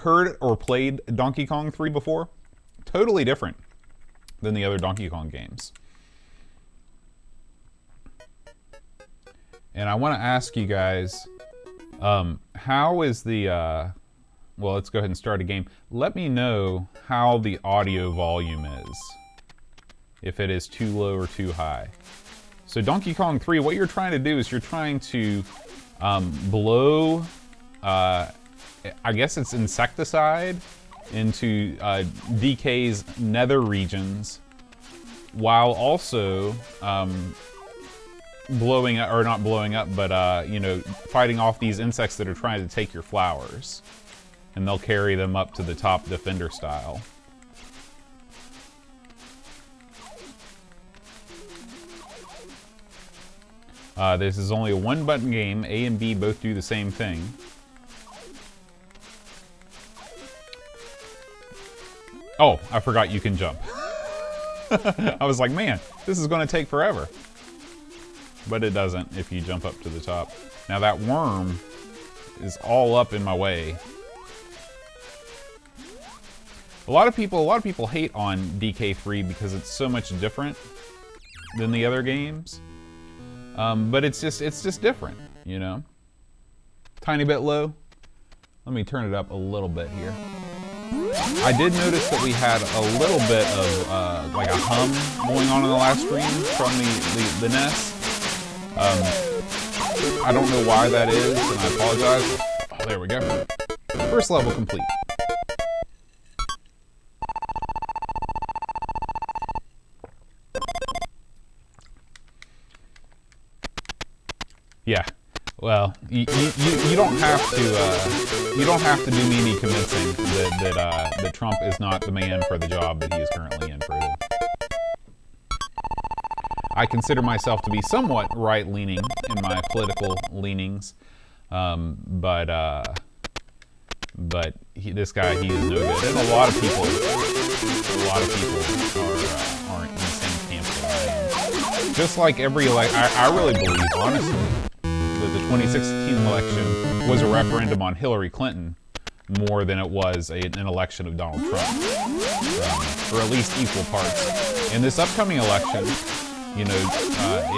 heard or played Donkey Kong 3 before, totally different than the other Donkey Kong games. And I want to ask you guys, how is the, well, let's go ahead and start a game. Let me know how the audio volume is, if it is too low or too high. So Donkey Kong 3, what you're trying to do is you're trying to blow, I guess it's insecticide, into DK's nether regions, while also blowing up, or not blowing up, but you know, fighting off these insects that are trying to take your flowers, and they'll carry them up to the top defender style. This is only a one-button game. A and B both do the same thing. Oh, I forgot you can jump. I was like, man, this is going to take forever. But it doesn't if you jump up to the top. Now that worm is all up in my way. A lot of people hate on DK3 because it's so much different than the other games. But it's just different, you know? Tiny bit low. Let me turn it up a little bit here. I did notice that we had a little bit of like a hum going on in the last stream from the NES. I don't know why that is, and I apologize. Oh, there we go. First level complete. Yeah, well, you don't have to do me any convincing that Trump is not the man for the job that he is currently in prison. I consider myself to be somewhat right-leaning in my political leanings, but this guy, he is no good, and a lot of people are in the same camp that I am. Just like every I really believe, honestly, that the 2016 election was a referendum on Hillary Clinton more than it was an election of Donald Trump, or at least equal parts. And this upcoming election, you know,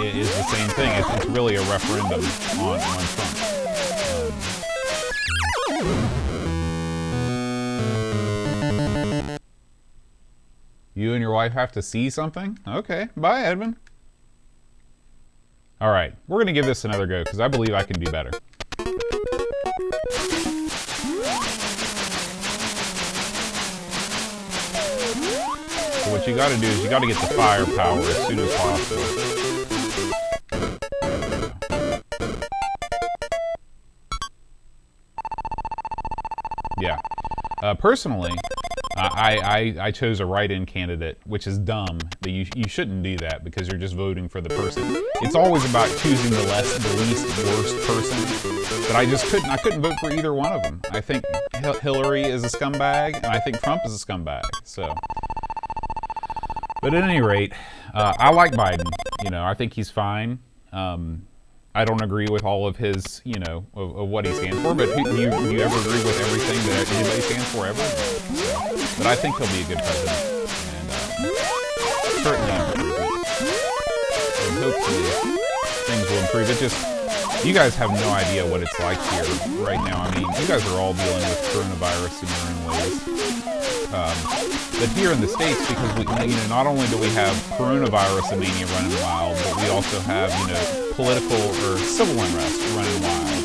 it is the same thing. It's really a referendum on Trump. You and your wife have to see something? Okay, bye, Edmund. All right, we're gonna give this another go because I believe I can do better. So what you gotta do is you gotta get the firepower as soon as possible. Yeah. Personally, I chose a write-in candidate, which is dumb. That you shouldn't do that because you're just voting for the person. It's always about choosing the least worst person. But I couldn't vote for either one of them. I think Hillary is a scumbag, and I think Trump is a scumbag. So, but at any rate, I like Biden. You know, I think he's fine. I don't agree with all of his, you know, of what he stands for, but do you ever agree with everything that anybody stands for ever? But I think he'll be a good president, and certainly an improvement. And hopefully things will improve. It just, you guys have no idea what it's like here right now. I mean, you guys are all dealing with coronavirus in your own ways. But here in the States, because we, you know, not only do we have coronavirus mania running wild, but we also have, you know, political or civil unrest running wild.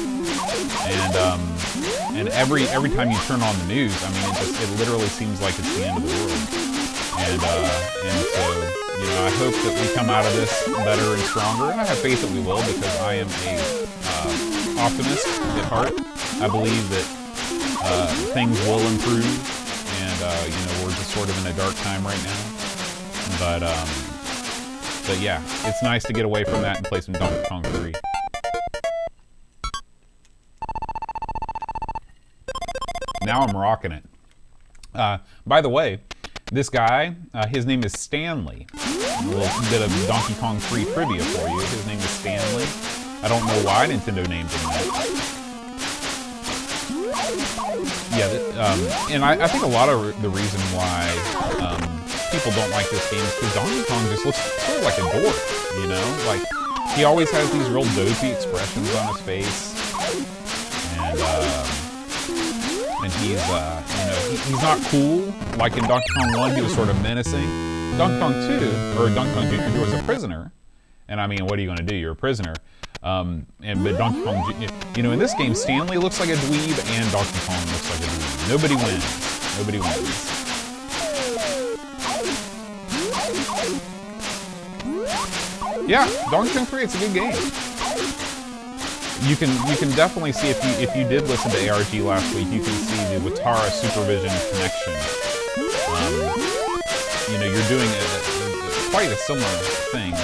And every time you turn on the news, I mean, it literally seems like it's the end of the world. And so, you know, I hope that we come out of this better and stronger, and I have faith that we will, because I am a optimist at heart. I believe that things will improve, and you know, we're just sort of in a dark time right now. But yeah, it's nice to get away from that and play some Donkey Kong 3. Now I'm rocking it. By the way, this guy, his name is Stanley. A little bit of Donkey Kong 3 trivia for you. His name is Stanley. I don't know why Nintendo named him that. Yeah, and I think a lot of the reason why people don't like this game is because Donkey Kong just looks sort of like a dork, you know? Like, he always has these real dopey expressions on his face, and he's, you know, he's not cool. Like in Donkey Kong 1, he was sort of menacing. Donkey Kong 2, or Donkey Kong Jr. was a prisoner, and I mean, what are you going to do? You're a prisoner. But Donkey Kong, you know, in this game, Stanley looks like a dweeb, and Donkey Kong looks like a dweeb. Nobody wins. Nobody wins. Yeah, Donkey Kong 3, it's a good game. You can definitely see if you did listen to ARG last week, you can see the Watara Supervision connection. You know, you're doing quite a similar thing.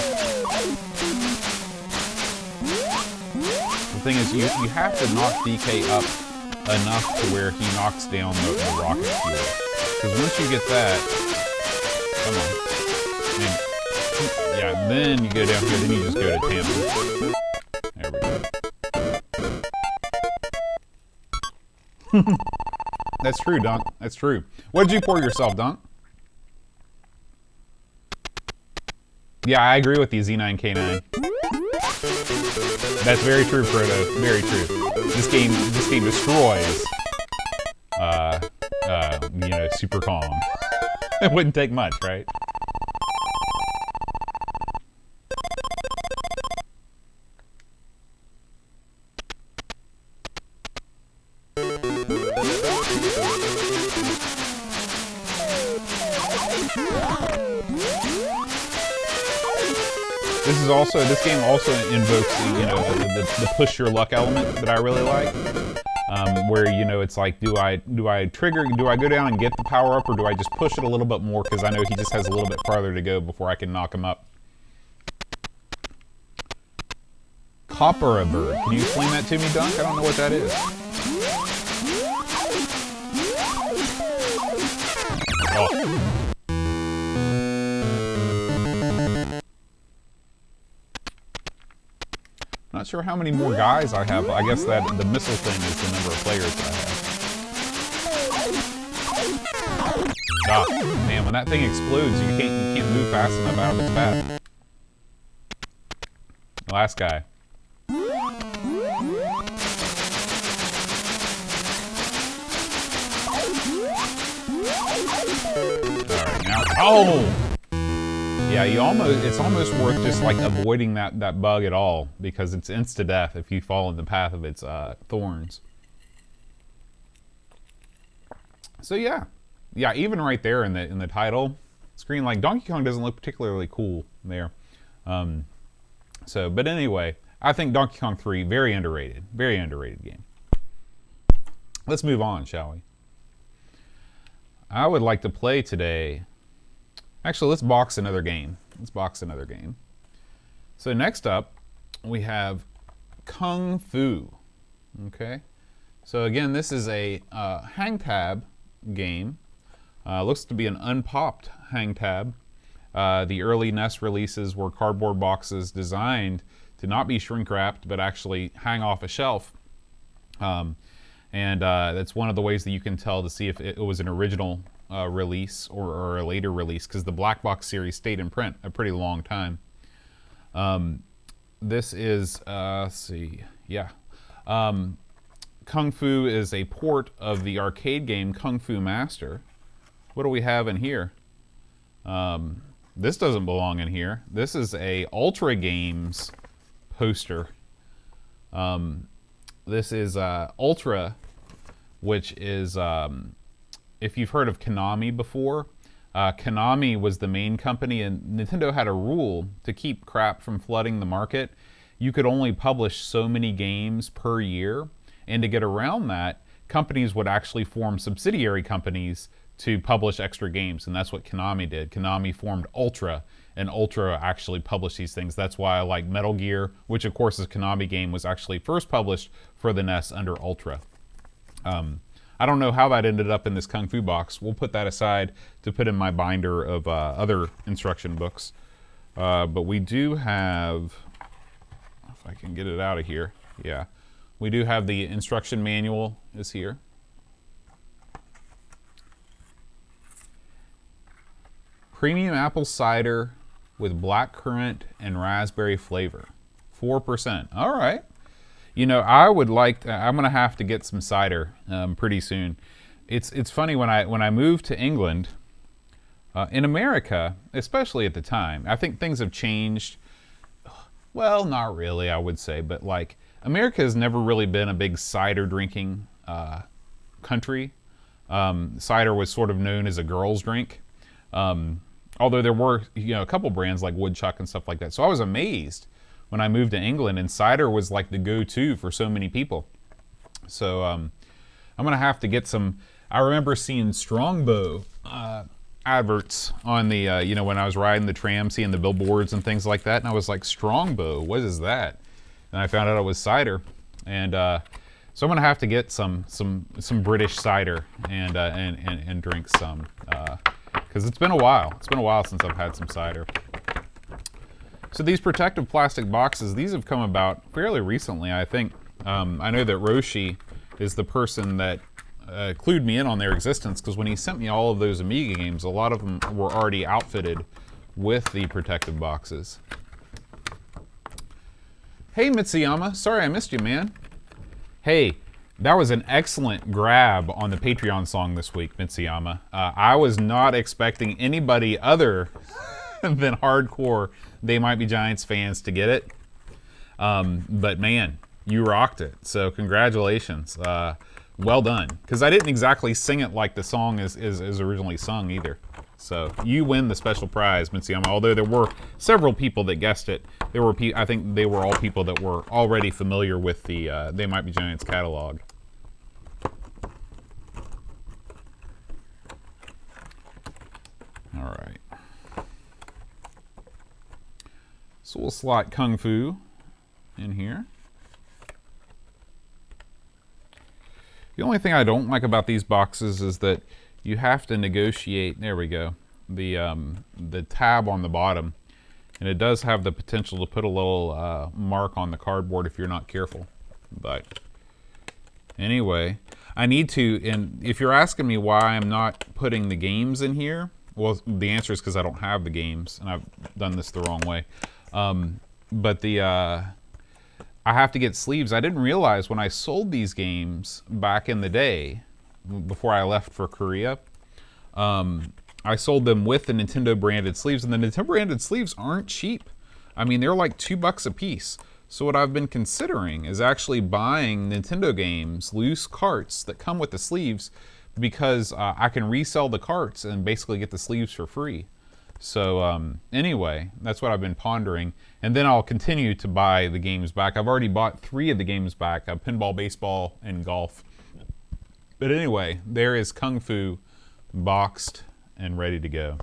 The thing is, you have to knock DK up enough to where he knocks down the rocket fuel. Because once you get that, come on, and, yeah, then you go down here, then you just go to Tampa. There we go. That's true, Dunk. That's true. What did you pour yourself, Dunk? Yeah, I agree with you, Z9K9. That's very true, Frodo. Very true. This game destroys, you know, Super Kong. It wouldn't take much, right? This game also invokes, you know, the push your luck element that I really like. Where, you know, it's like, do I go down and get the power up, or do I just push it a little bit more because I know he just has a little bit farther to go before I can knock him up. Copper a bird. Can you explain that to me, Dunk? I don't know what that is. Oh. Not sure how many more guys I have. I guess that the missile thing is the number of players that I have. Ah, man, when that thing explodes, you can't move fast enough out of its path. Last guy. Alright, now. Oh! Yeah, it's almost worth just like avoiding that bug at all, because it's insta-death if you fall in the path of its thorns. So yeah, even right there in the title screen, like Donkey Kong doesn't look particularly cool there. But anyway, I think Donkey Kong 3 very underrated game. Let's move on, shall we? I would like to play today. Actually, let's box another game. So next up, we have Kung Fu. Okay. So again, this is a hang tab game. Looks to be an unpopped hang tab. The early NES releases were cardboard boxes designed to not be shrink wrapped, but actually hang off a shelf. And that's one of the ways that you can tell to see if it was an original release or a later release, because the black box series stayed in print a pretty long time. This is let's see, yeah, Kung Fu is a port of the arcade game Kung Fu Master. What do we have in here? This doesn't belong in here. This is a Ultra Games poster. This is Ultra, which is if you've heard of Konami before, Konami was the main company, and Nintendo had a rule to keep crap from flooding the market. You could only publish so many games per year, and to get around that, companies would actually form subsidiary companies to publish extra games, and that's what Konami did. Konami formed Ultra, and Ultra actually published these things. That's why I like Metal Gear, which of course is a Konami game, was actually first published for the NES under Ultra. I don't know how that ended up in this Kung Fu box. We'll put that aside to put in my binder of other instruction books. But we do have, if I can get it out of here, yeah. We do have the instruction manual is here. Premium apple cider with blackcurrant and raspberry flavor. 4%. All right. You know, I would like to, I'm going to have to get some cider pretty soon. It's funny, when I moved to England, in America, especially at the time, I think things have changed. Well, not really, I would say, but like America has never really been a big cider drinking country. Cider was sort of known as a girl's drink. Although there were, you know, a couple brands like Woodchuck and stuff like that. So I was amazed when I moved to England, and cider was like the go-to for so many people. So I'm gonna have to get some. I remember seeing Strongbow adverts on the, you know, when I was riding the tram, seeing the billboards and things like that, and I was like, Strongbow, what is that? And I found out it was cider, and so I'm gonna have to get some British cider and drink some, because it's been a while. It's been a while since I've had some cider. So these protective plastic boxes, these have come about fairly recently, I think. I know that Roshi is the person that clued me in on their existence, because when he sent me all of those Amiga games, a lot of them were already outfitted with the protective boxes. Hey Mitsuyama, sorry I missed you, man. Hey, that was an excellent grab on the Patreon song this week, Mitsuyama. I was not expecting anybody other than hardcore They Might Be Giants fans to get it. But man, you rocked it. So congratulations. Well done. Because I didn't exactly sing it like the song is originally sung either. So you win the special prize, Mitsuyama. Although there were several people that guessed it. There were, I think they were all people that were already familiar with the They Might Be Giants catalog. All right. So we'll slot Kung Fu in here. The only thing I don't like about these boxes is that you have to negotiate, there we go, the tab on the bottom. And it does have the potential to put a little mark on the cardboard if you're not careful. But anyway, I need to, and if you're asking me why I'm not putting the games in here, well, the answer is because I don't have the games, and I've done this the wrong way. But I have to get sleeves. I didn't realize when I sold these games back in the day, before I left for Korea, I sold them with the Nintendo branded sleeves, and the Nintendo branded sleeves aren't cheap. I mean, they're like $2 a piece. So what I've been considering is actually buying Nintendo games, loose carts that come with the sleeves, because I can resell the carts and basically get the sleeves for free. So anyway, that's what I've been pondering. And then I'll continue to buy the games back. I've already bought 3 of the games back, pinball, baseball, and golf. But anyway, there is Kung Fu boxed and ready to go.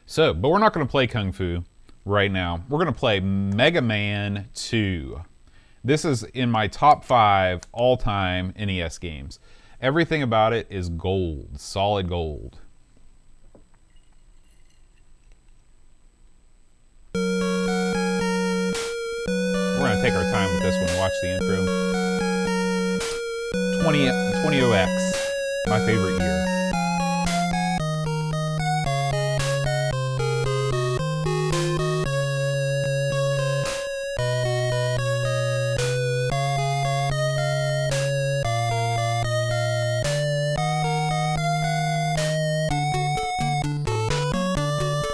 So, but we're not going to play Kung Fu right now. We're going to play Mega Man 2. This is in my top 5 all-time NES games. Everything about it is gold, solid gold. We're going to take our time with this one. Watch the intro. 20OX, my favorite year.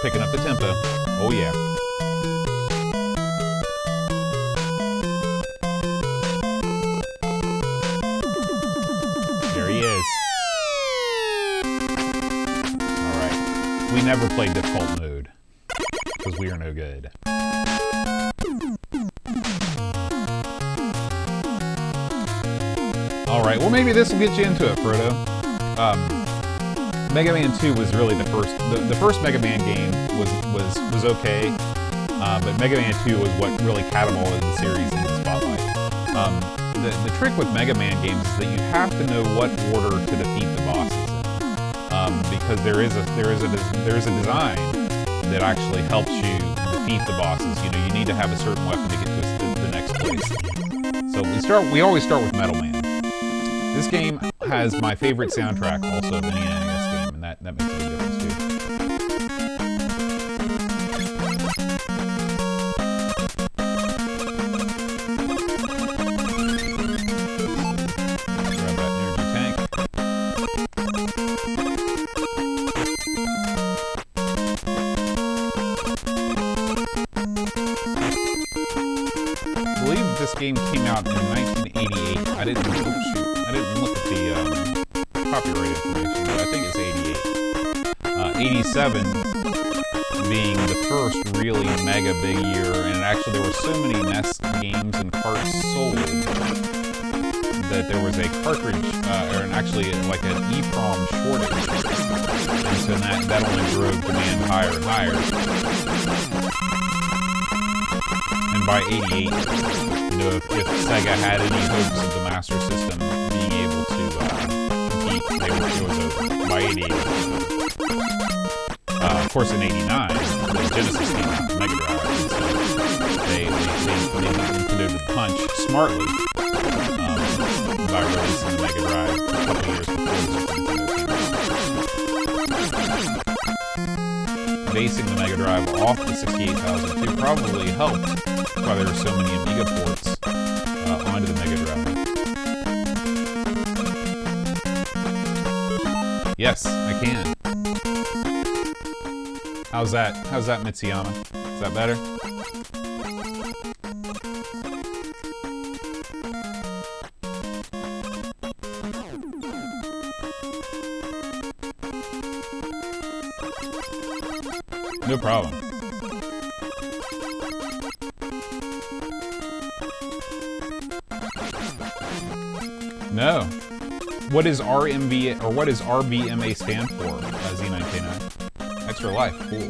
Picking up the tempo. Oh yeah. There he is. Alright. We never played default mode, because we are no good. Alright, well maybe this will get you into it, Frodo. Mega Man 2 was really the first. The first Mega Man game was okay, but Mega Man 2 was what really catapulted the series into the spotlight. The trick with Mega Man games is that you have to know what order to defeat the bosses in, because there is a design that actually helps you defeat the bosses. You know, you need to have a certain weapon to get to the next place. So we always start with Metal Man. This game has my favorite soundtrack also of any NES game, and that makes a big difference too. copyright information, but I think it's 88. 87 being the first really mega big year, and actually there were so many NES games and carts sold that there was a cartridge, or actually like an EEPROM shortage, and so that only drove demand higher and higher. And by 88, if Sega had any hopes of the Master System being able to compete, it was over. By 88, of course, in 89, the Genesis came out, the Mega Drive, and so they Nintendo to the punch smartly by releasing the Mega Drive a couple years before the Super Nintendo came out. Basing the Mega Drive off the 68002 probably helped why there were so many Amiga ports onto the Mega Drive. Yes, I can. How's that? How's that, Mitsuyama? Is that better? No problem. No. What is RMV or what does RBMA stand for? Z9K9. Extra life. Cool.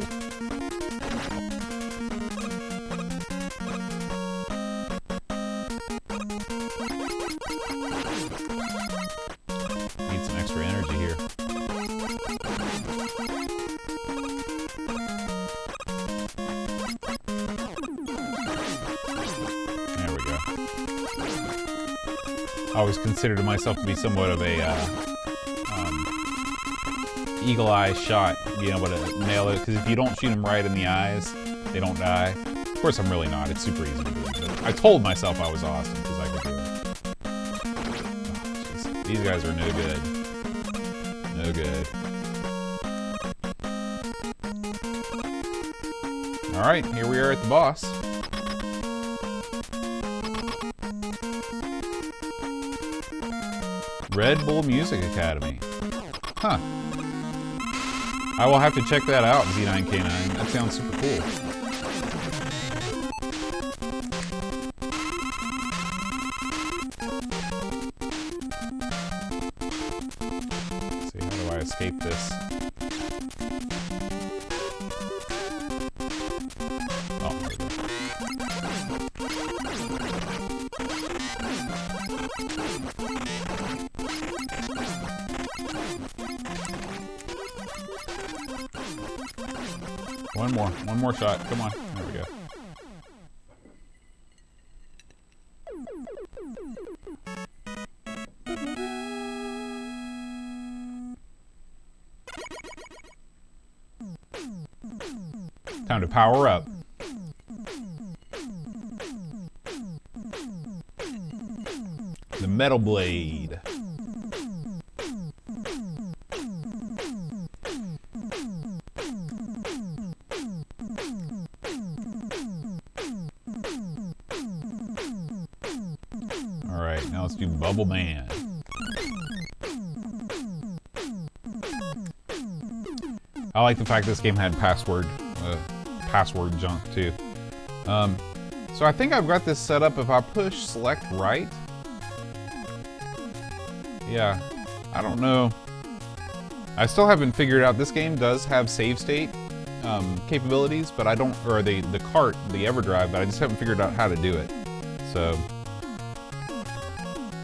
Need some extra energy here. There we go. I always considered myself to be somewhat of a eagle eye shot, being able to nail it, because if you don't shoot them right in the eyes, they don't die. Of course, I'm really not. It's super easy to do. But I told myself I was awesome because I could do it. Oh, these guys are no good. No good. Alright, here we are at the boss. Red Bull Music Academy. Huh. I will have to check that out, Z9K9. That sounds super cool. Let's see, how do I escape this? Oh, there we go. One more shot. Come on. There we go. Time to power up. The Metal Blade. Alright, now let's do Bubble Man. I like the fact this game had password junk too. So I think I've got this set up if I push select right. Yeah, I don't know. I still haven't figured out, this game does have save state capabilities, but I don't, or the cart, the Everdrive, but I just haven't figured out how to do it. So,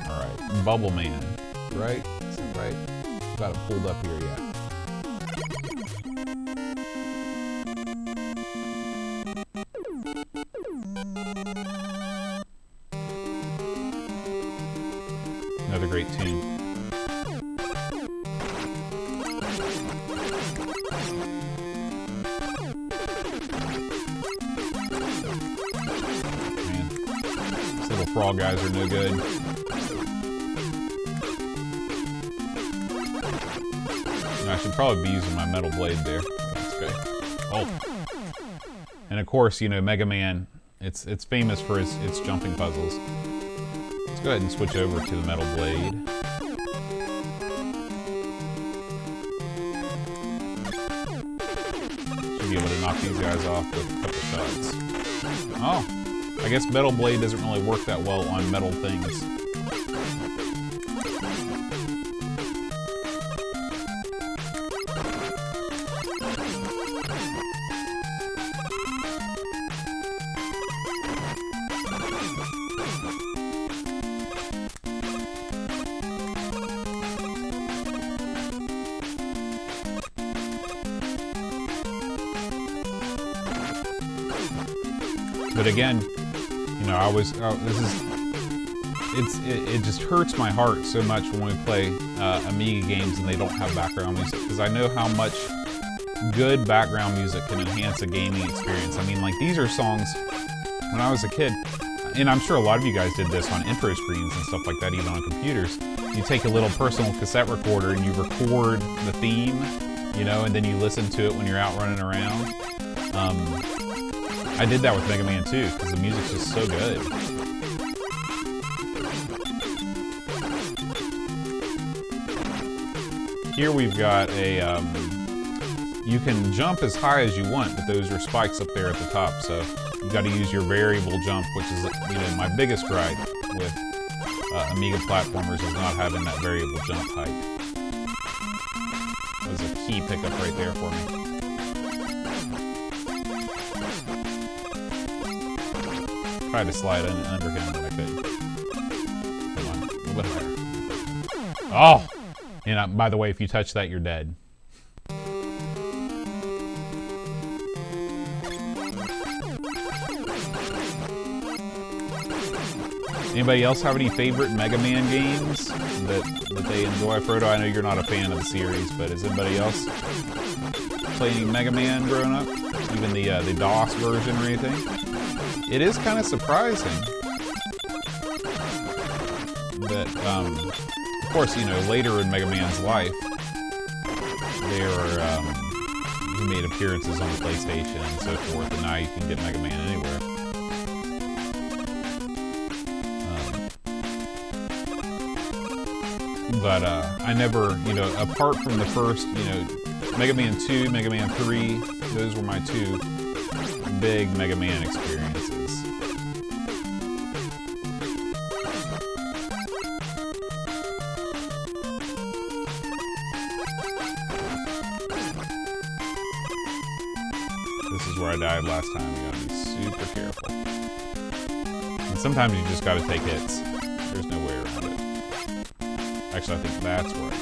alright, Bubble Man, right? Is that right? Got it pulled up here, yeah. Another great tune. Man, these little frog guys are no good. I should probably be using my metal blade there. That's okay. Oh. And of course, you know, Mega Man, it's famous for its jumping puzzles. Let's go ahead and switch over to the metal blade. be able to knock these guys off with a couple shots. Oh, I guess Metal Blade doesn't really work that well on metal things. But again, you know, it just hurts my heart so much when we play Amiga games and they don't have background music, because I know how much good background music can enhance a gaming experience. I mean, like, these are songs when I was a kid, and I'm sure a lot of you guys did this on intro screens and stuff like that, even on computers. You take a little personal cassette recorder and you record the theme, you know, and then you listen to it when you're out running around. I did that with Mega Man 2 because the music's just so good. Here we've got a, you can jump as high as you want, but those are spikes up there at the top, so you got to use your variable jump, which is, you know, my biggest gripe with Amiga platformers is not having that variable jump height. That was a key pickup right there for me. Tried to slide under him, but I couldn't. Come on, a little bit higher. Oh! And by the way, if you touch that, you're dead. Anybody else have any favorite Mega Man games that they enjoy? Frodo, I know you're not a fan of the series, but is anybody else playing Mega Man growing up? Even the DOS version or anything? It is kind of surprising that, of course, you know, later in Mega Man's life, he made appearances on the PlayStation and so forth, and now you can get Mega Man anywhere. But I never, you know, apart from the first, you know, Mega Man 2, Mega Man 3, those were my two big Mega Man experiences. This is where I died last time. You gotta be super careful. And sometimes you just gotta take hits. There's no way around it. Actually, I think that's where I died.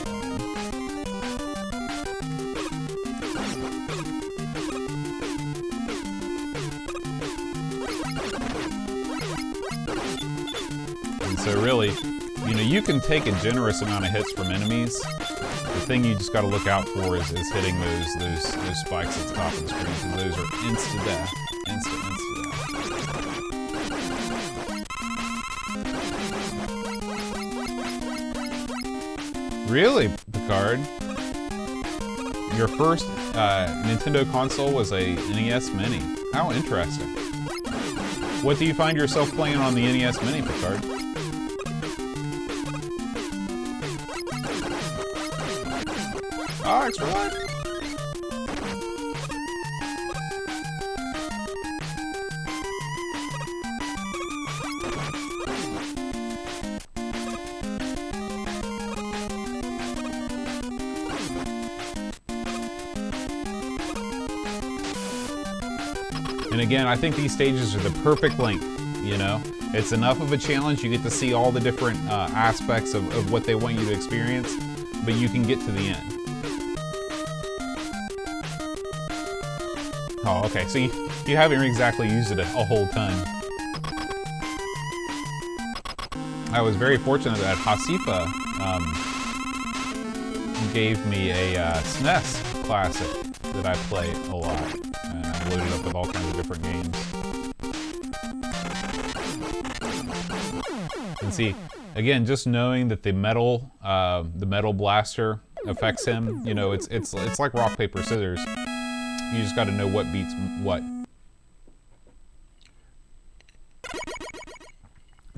So really, you know, you can take a generous amount of hits from enemies. The thing you just got to look out for is hitting those spikes at the top of the screen, because those are instant death. Instant death. Really, Picard? Your first Nintendo console was a NES Mini. How interesting. What do you find yourself playing on the NES Mini, Picard? Oh, extra life. And again, I think these stages are the perfect length, you know? It's enough of a challenge, you get to see all the different aspects of what they want you to experience, but you can get to the end. Oh, okay, so you haven't exactly used it a whole ton. I was very fortunate that Hasifa gave me a SNES classic that I play a lot. And I loaded up with all kinds of different games. And see, again, just knowing that the metal blaster affects him, you know, it's like rock, paper, scissors. You just got to know what beats what.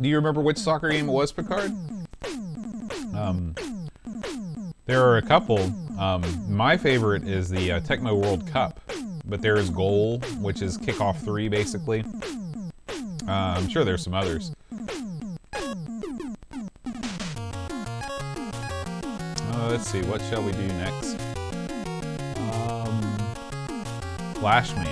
Do you remember which soccer game it was, Picard? There are a couple. My favorite is the Techno World Cup. but there is Goal, which is Kickoff 3, basically. I'm sure there's some others. Let's see, what shall we do next? Flashman.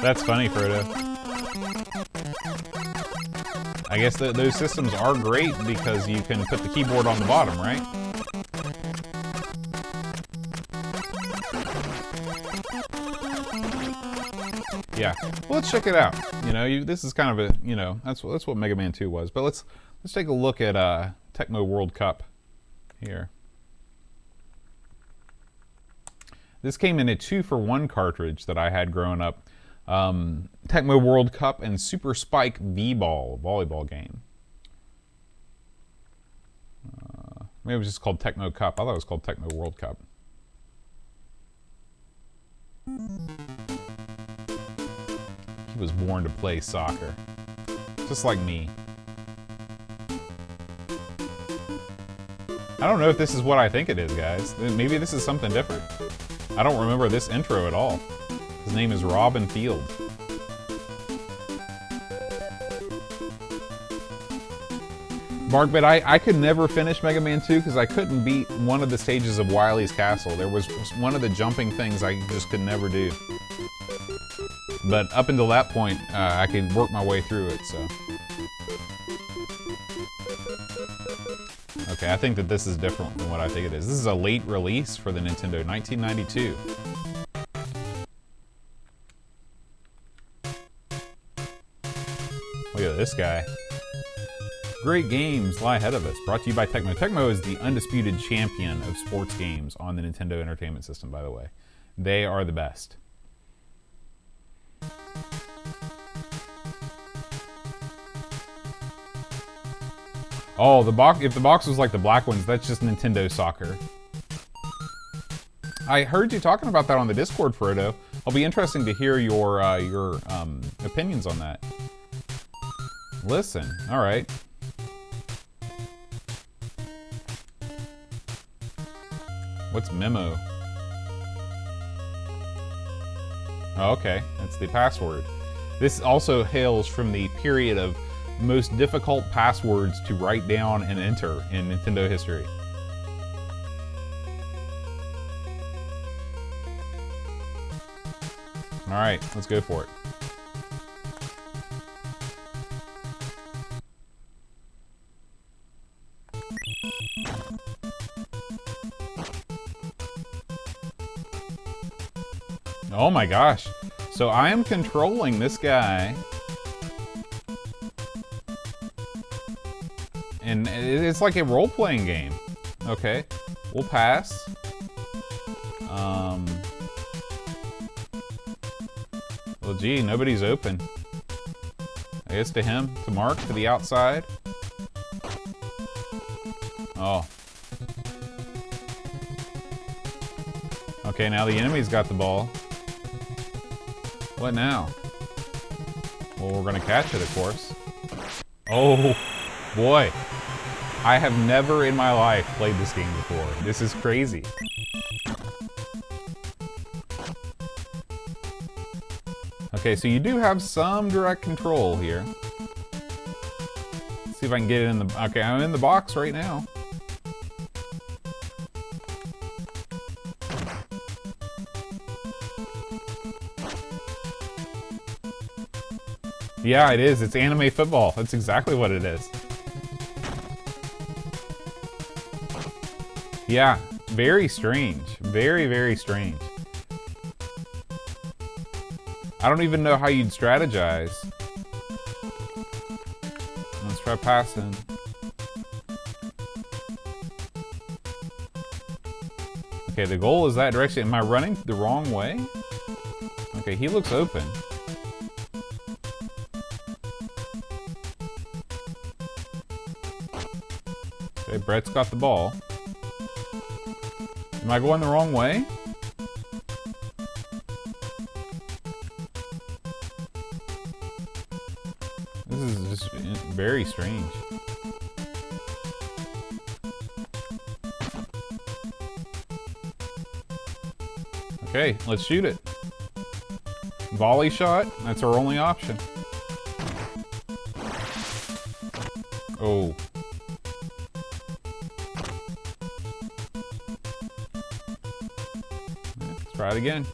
That's funny, Frodo. I guess those systems are great because you can put the keyboard on the bottom, right? Yeah, well, let's check it out. You know, this is kind of a, you know, that's what Mega Man 2 was. But let's take a look at Techno World Cup here. This came in a 2-for-1 cartridge that I had growing up. Tecmo World Cup and Super Spike V-Ball, volleyball game. Maybe it was just called Techno Cup. I thought it was called Tecmo World Cup. He was born to play soccer. Just like me. I don't know if this is what I think it is, guys. Maybe this is something different. I don't remember this intro at all. His name is Robin Field. Markbit, I could never finish Mega Man 2 because I couldn't beat one of the stages of Wily's Castle. There was one of the jumping things I just could never do. But up until that point, I could work my way through it, so. Okay, I think that this is different than what I think it is. This is a late release for the Nintendo, 1992. Look at this guy. Great games lie ahead of us. Brought to you by Tecmo. Tecmo is the undisputed champion of sports games on the Nintendo Entertainment System, by the way. They are the best. Oh, the box. If the box was like the black ones, that's just Nintendo Soccer. I heard you talking about that on the Discord, Frodo. It'll be interesting to hear your opinions on that. Listen, all right. What's memo? Oh, okay, that's the password. This also hails from the period of most difficult passwords to write down and enter in Nintendo history. All right, let's go for it. Oh my gosh. So I am controlling this guy. And it's like a role-playing game. Okay, we'll pass. Well, gee, nobody's open. I guess to him, to Mark, to the outside. Oh. Okay, now the enemy's got the ball. What now? Well, we're gonna catch it, of course. Oh, boy. I have never in my life played this game before. This is crazy. Okay, so you do have some direct control here. Let's see if I can get it in the... Okay, I'm in the box right now. Yeah, it is. It's anime football. That's exactly what it is. Yeah, very strange. Very, very strange. I don't even know how you'd strategize. Let's try passing. Okay, the goal is that direction. Am I running the wrong way? Okay, he looks open. Okay, Brett's got the ball. Am I going the wrong way? Very strange. Okay, let's shoot it. Volley shot, that's our only option. Oh. Let's try it again.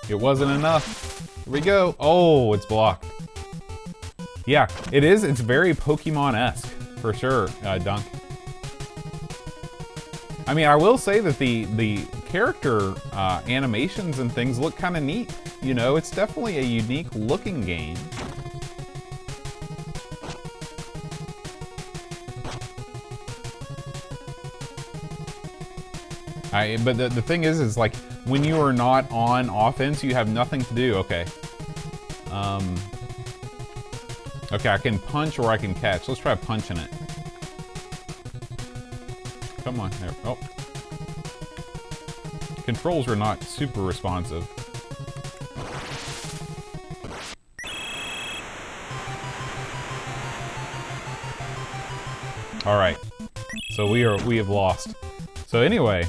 It wasn't enough. Here we go. Oh, it's blocked. Yeah, it is. It's very Pokemon-esque, for sure, Dunk. I mean, I will say that the character animations and things look kind of neat. You know, it's definitely a unique looking game. But the thing is like, when you are not on offense, you have nothing to do. Okay. Okay, I can punch or I can catch. Let's try punching it. Come on. There. Oh. Controls are not super responsive. All right. So we have lost. So anyway,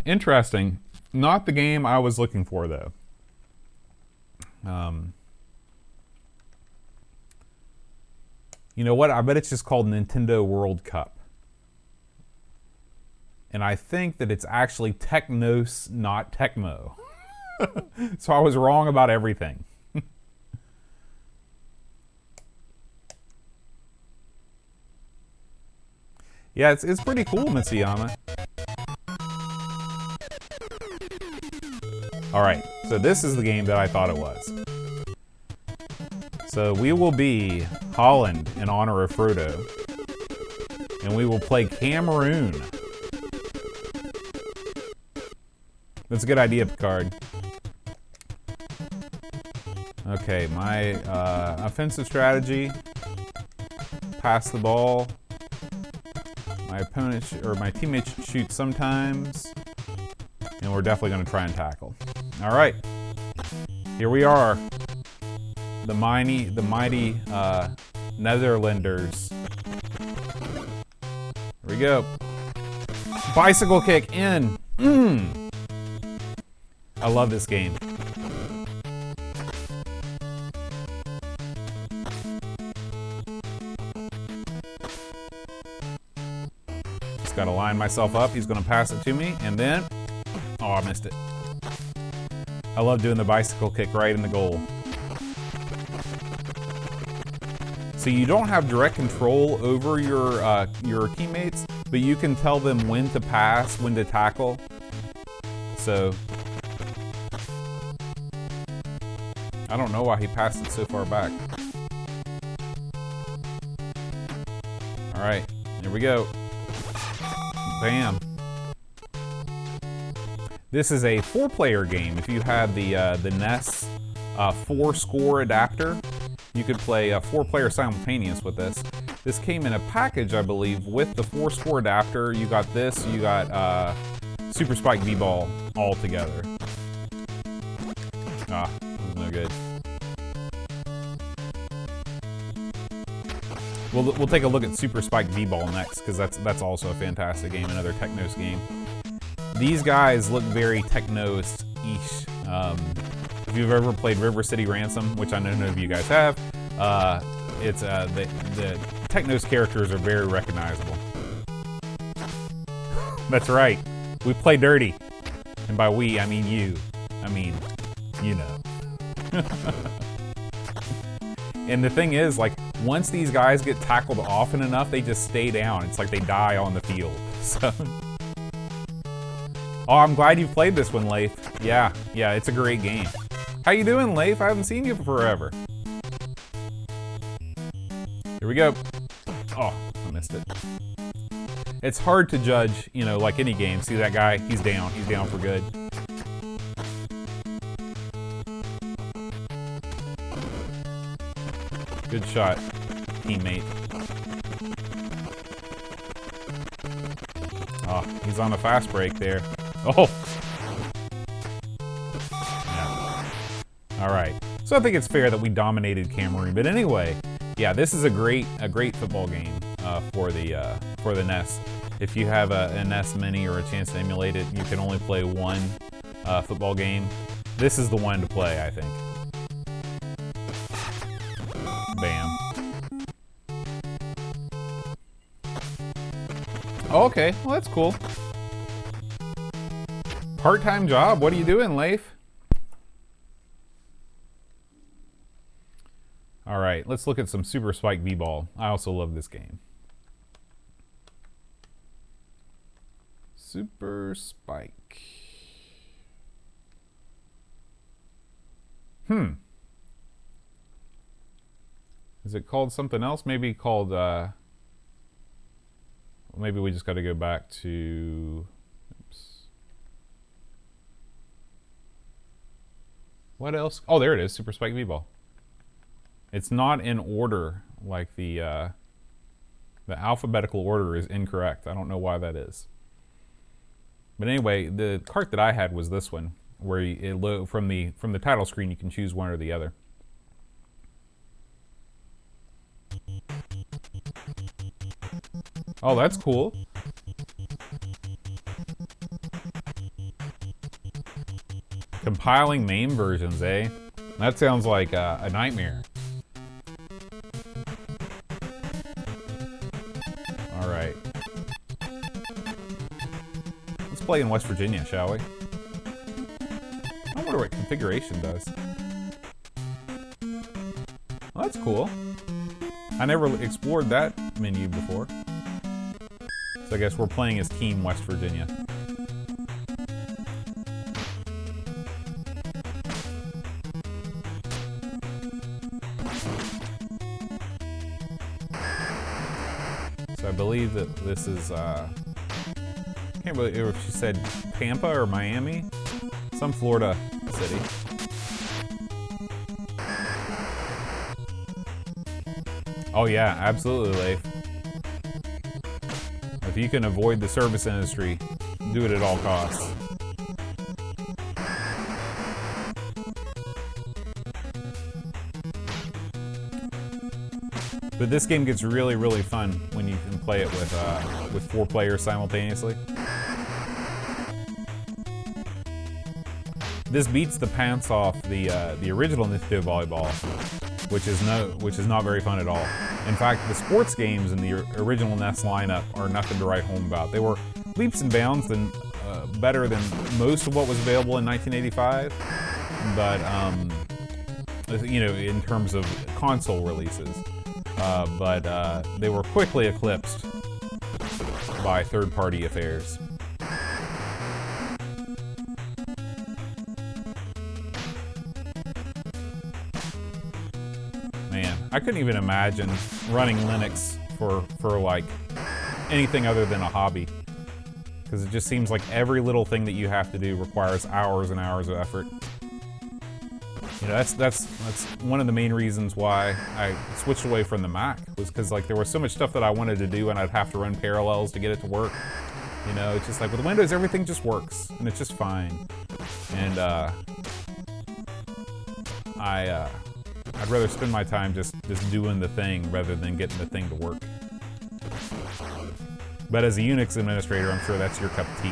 interesting. Not the game I was looking for, though. You know what? I bet it's just called Nintendo World Cup. And I think that it's actually Technos, not Tecmo. So I was wrong about everything. Yeah, it's pretty cool, Mitsuyama. Alright, so this is the game that I thought it was. So we will be Holland in honor of Frodo. And we will play Cameroon. That's a good idea, Picard. Okay, my offensive strategy. Pass the ball. My opponent, or my teammates shoot sometimes. And we're definitely going to try and tackle. Alright. Here we are. The mighty Netherlanders. Here we go. Bicycle kick in. I love this game. Just gotta line myself up. He's gonna pass it to me, and then, oh, I missed it. I love doing the bicycle kick right in the goal. So you don't have direct control over your teammates, but you can tell them when to pass, when to tackle. So I don't know why he passed it so far back. All right, here we go. Bam. This is a 4-player game. If you had the NES 4-score adapter, you could play 4-player simultaneous with this. This came in a package, I believe, with the 4-score adapter. You got this, you got Super Spike V-Ball all together. Ah, that was no good. We'll take a look at Super Spike V-Ball next, because that's also a fantastic game, another Technos game. These guys look very Technos-ish. If you've ever played River City Ransom, which I know none of you guys have, it's the Technos characters are very recognizable. That's right. We play dirty. And by we, I mean you. I mean, you know. And the thing is, like, once these guys get tackled often enough, they just stay down. It's like they die on the field. So. Oh, I'm glad you played this one, Leif. Yeah, it's a great game. How you doing, Leif? I haven't seen you for forever. Here we go. Oh, I missed it. It's hard to judge, you know, like any game. See that guy? He's down. He's down for good. Good shot, teammate. Oh, he's on a fast break there. Oh! So I think it's fair that we dominated Cameroon. But anyway, yeah, this is a great football game for the NES. If you have a NES Mini or a chance to emulate it, you can only play one football game. This is the one to play, I think. Bam. Oh, okay, well that's cool. Part-time job, what are you doing, Leif? All right, let's look at some Super Spike V-Ball. I also love this game. Super Spike. Is it called something else? Maybe called, maybe we just got to go back to, oops. What else? Oh, there it is, Super Spike V-Ball. It's not in order, like the alphabetical order is incorrect. I don't know why that is. But anyway, the cart that I had was this one, where from the title screen you can choose one or the other. Oh, that's cool. Compiling MAME versions, eh? That sounds like a nightmare. All right. Let's play in West Virginia, shall we? I wonder what configuration does. Well, that's cool. I never explored that menu before. So I guess we're playing as Team West Virginia. So I believe that this is, I can't believe if she said Tampa or Miami. Some Florida city. Oh yeah, absolutely, Leif. If you can avoid the service industry, do it at all costs. But this game gets really, really fun when you can play it with 4 players simultaneously. This beats the pants off the original Nintendo Volleyball, which is not very fun at all. In fact, the sports games in the original NES lineup are nothing to write home about. They were leaps and bounds better than most of what was available in 1985, but you know, in terms of console releases, but they were quickly eclipsed by third-party affairs. Man, I couldn't even imagine running Linux for like anything other than a hobby, because it just seems like every little thing that you have to do requires hours and hours of effort. You know, that's one of the main reasons why I switched away from the Mac, was because like there was so much stuff that I wanted to do and I'd have to run parallels to get it to work. You know, it's just like with Windows everything just works and it's just fine. And I'd rather spend my time just doing the thing rather than getting the thing to work. But as a Unix administrator, I'm sure that's your cup of tea.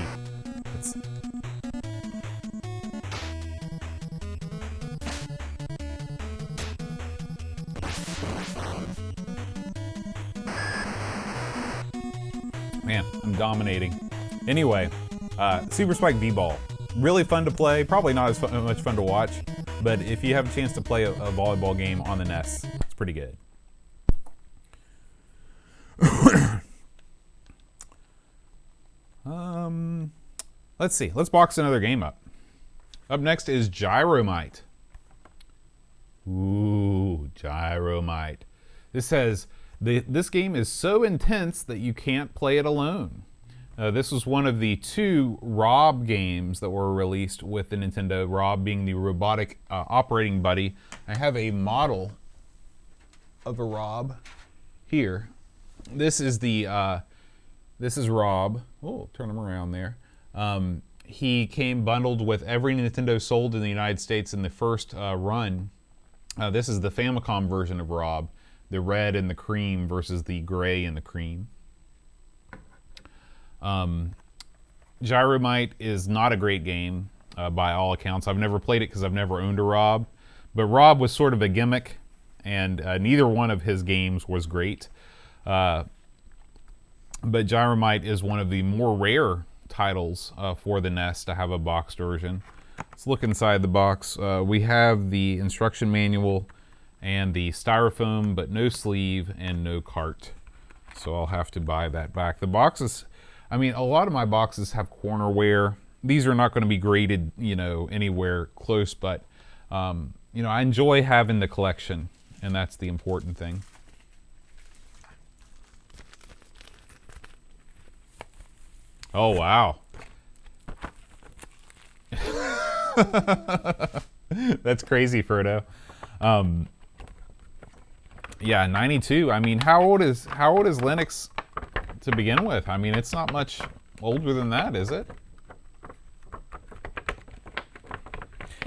Man, I'm dominating. Anyway, Super Spike V-Ball. Really fun to play, probably not as much fun to watch, but if you have a chance to play a volleyball game on the NES, it's pretty good. Let's see. Let's box another game up. Up next is Gyromite. Ooh, Gyromite. This says, this game is so intense that you can't play it alone. This was one of the 2 Rob games that were released with the Nintendo, Rob being the robotic operating buddy. I have a model of a Rob here. This is Rob. Oh, turn him around there. He came bundled with every Nintendo sold in the United States in the first run This is the Famicom version of Rob, the red and the cream versus the gray and the cream. Gyromite is not a great game by all accounts. I've never played it because I've never owned a Rob. But Rob was sort of a gimmick, and neither one of his games was great. But Gyromite is one of the more rare titles for the NES to have a boxed version. Let's look inside the box. We have the instruction manual and the styrofoam, but no sleeve and no cart. So I'll have to buy that back. The boxes, I mean, a lot of my boxes have corner wear. These are not going to be graded, you know, anywhere close, but, you know, I enjoy having the collection, and that's the important thing. Oh, wow. That's crazy, Frodo. Yeah, 92. I mean, how old is Linux to begin with? I mean, it's not much older than that, is it?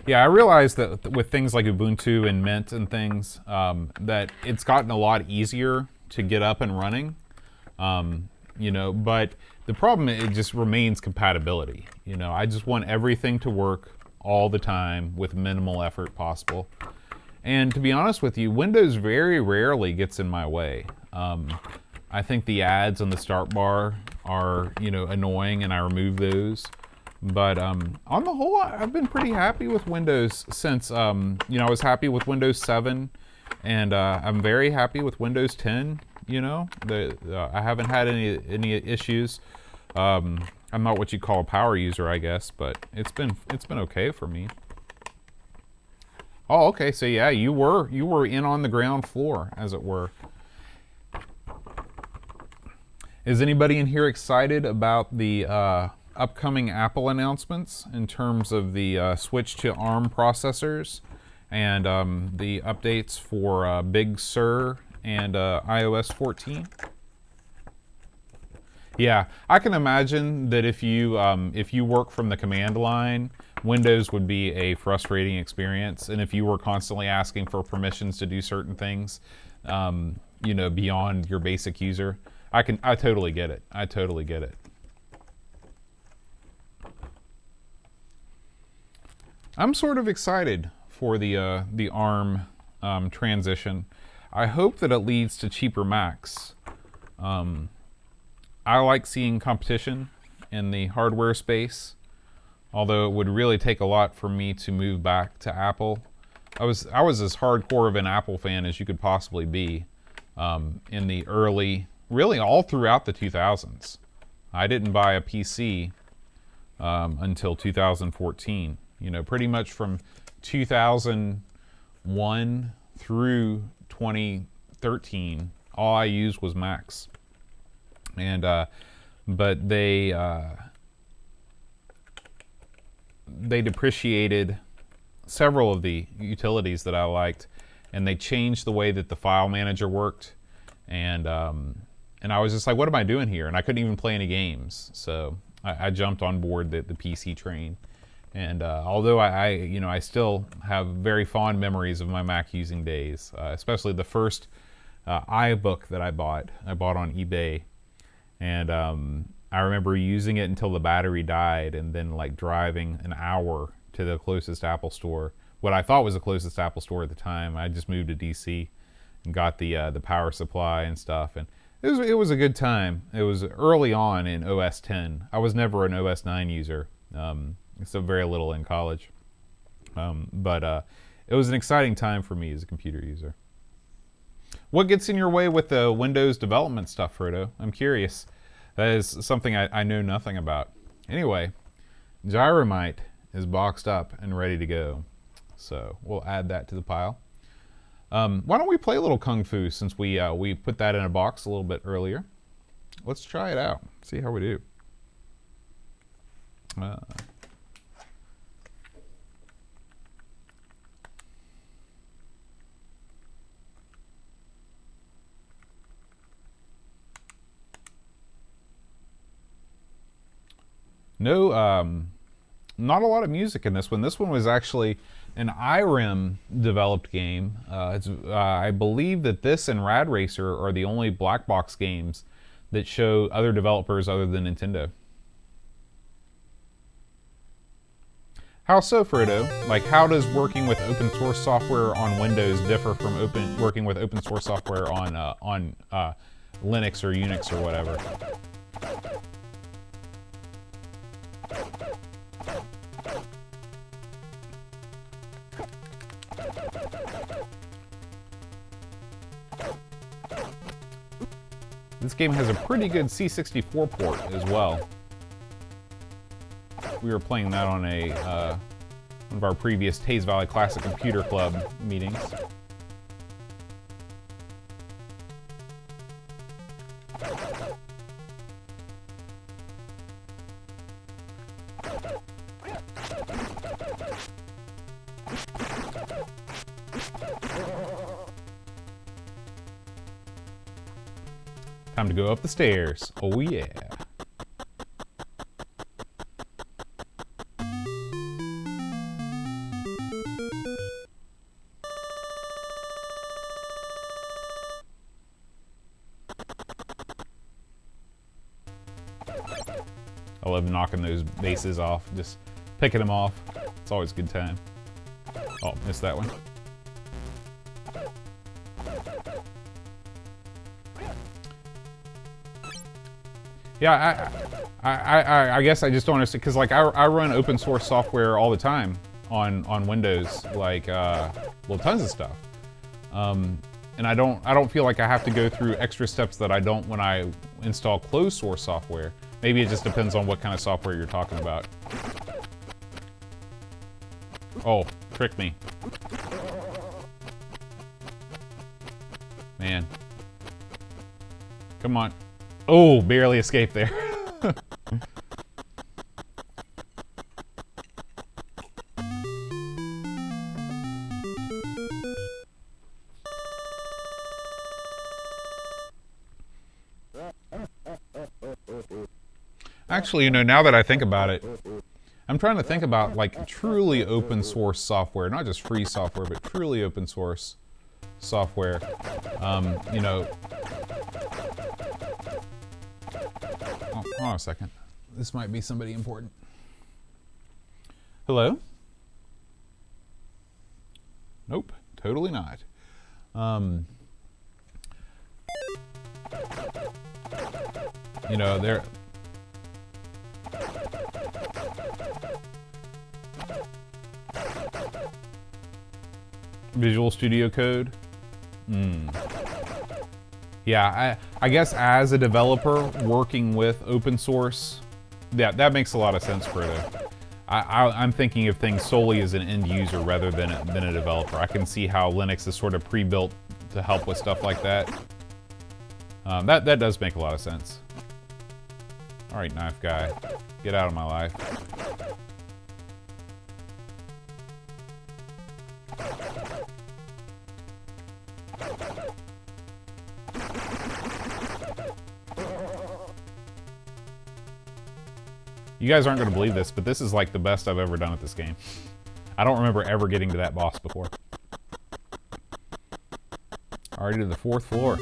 Yeah, I realize that with things like Ubuntu and Mint and things, that it's gotten a lot easier to get up and running. You know, but the problem, it just remains compatibility. You know, I just want everything to work all the time with minimal effort possible. And to be honest with you, Windows very rarely gets in my way. I think the ads on the start bar are, you know, annoying, and I remove those. But on the whole, I've been pretty happy with Windows since, you know, I was happy with Windows 7, and I'm very happy with Windows 10. You know, I haven't had any issues. I'm not what you call a power user, I guess, but it's been okay for me. Oh, okay. So yeah, you were in on the ground floor, as it were. Is anybody in here excited about the upcoming Apple announcements in terms of the switch to ARM processors and the updates for Big Sur and iOS 14? Yeah, I can imagine that if you work from the command line, Windows would be a frustrating experience, and if you were constantly asking for permissions to do certain things, you know, beyond your basic user, I totally get it. I totally get it. I'm sort of excited for the ARM transition. I hope that it leads to cheaper Macs. I like seeing competition in the hardware space, although it would really take a lot for me to move back to Apple. I was as hardcore of an Apple fan as you could possibly be in the early, really all throughout the 2000s. I didn't buy a PC until 2014. You know, pretty much from 2001 through 2013, all I used was Macs. And but they depreciated several of the utilities that I liked, and they changed the way that the file manager worked, and I was just like, what am I doing here? And I couldn't even play any games, so I jumped on board the PC train. And although I still have very fond memories of my Mac using days, especially the first iBook that I bought on eBay. And I remember using it until the battery died, and then like driving an hour to the closest Apple store, what I thought was the closest Apple store at the time. I just moved to DC and got the power supply and stuff, and it was a good time. It was early on in OS 10. I was never an OS 9 user, so very little in college, but it was an exciting time for me as a computer user. What gets in your way with the Windows development stuff, Frodo? I'm curious. That is something I know nothing about. Anyway, Gyromite is boxed up and ready to go. So we'll add that to the pile. Why don't we play a little Kung Fu since we put that in a box a little bit earlier. Let's try it out. See how we do. No, not a lot of music in this one. This one was actually an IRIM developed game. I believe that this and Rad Racer are the only black box games that show other developers other than Nintendo. How so, Frodo? Like, how does working with open source software on Windows differ from working with open source software on Linux or Unix or whatever? This game has a pretty good C64 port as well. We were playing that on one of our previous Taze Valley Classic Computer Club meetings. Time to go up the stairs. Oh yeah. I love knocking those bases off, just picking them off. It's always a good time. Oh, missed that one. Yeah, I guess I just don't understand, because like I run open source software all the time on Windows, like well, tons of stuff, and I don't feel like I have to go through extra steps that I don't when I install closed source software. Maybe it just depends on what kind of software you're talking about. Oh, tricked me. Man. Come on. Oh, barely escaped there. Actually, you know, now that I think about it, I'm trying to think about like truly open source software, not just free software, but truly open source software. You know, oh, hold on a second. This might be somebody important. Hello? Nope, totally not. You know, there. Visual Studio Code. Yeah, I guess as a developer working with open source, yeah, that makes a lot of sense for it. I'm thinking of things solely as an end user rather than a developer. I can see how Linux is sort of pre-built to help with stuff like that. That does make a lot of sense. All right, knife guy, get out of my life. You guys aren't going to believe this, but this is like the best I've ever done at this game. I don't remember ever getting to that boss before. Already to the 4th floor.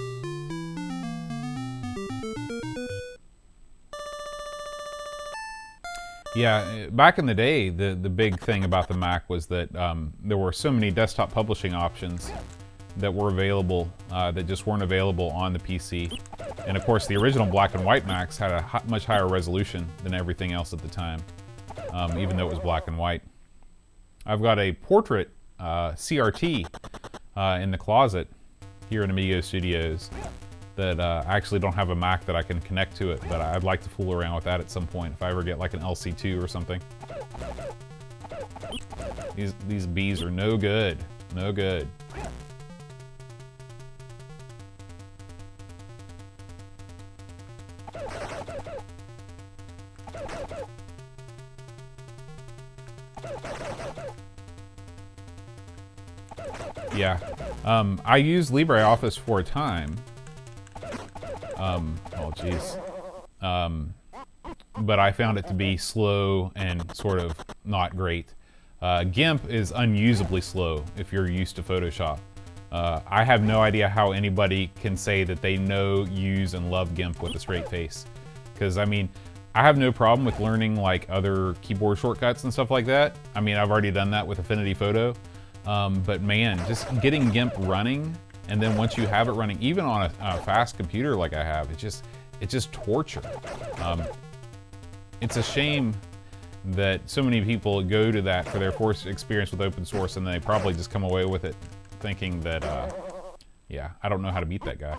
Yeah, back in the day, the big thing about the Mac was that there were so many desktop publishing options that were available that just weren't available on the PC. And of course, the original black and white Macs had a much higher resolution than everything else at the time, even though it was black and white. I've got a portrait CRT in the closet here in Amigos Studios that I actually don't have a Mac that I can connect to it, but I'd like to fool around with that at some point if I ever get like an LC2 or something. These bees are no good, no good. Yeah, I used LibreOffice for a time. Oh geez. But I found it to be slow and sort of not great. GIMP is unusably slow if you're used to Photoshop. I have no idea how anybody can say that they know, use, and love GIMP with a straight face. Because, I mean, I have no problem with learning like other keyboard shortcuts and stuff like that. I mean, I've already done that with Affinity Photo. But man, just getting GIMP running, and then once you have it running, even on a fast computer like I have, it's just torture. It's a shame that so many people go to that for their first experience with open source, and they probably just come away with it thinking that, yeah, I don't know how to beat that guy.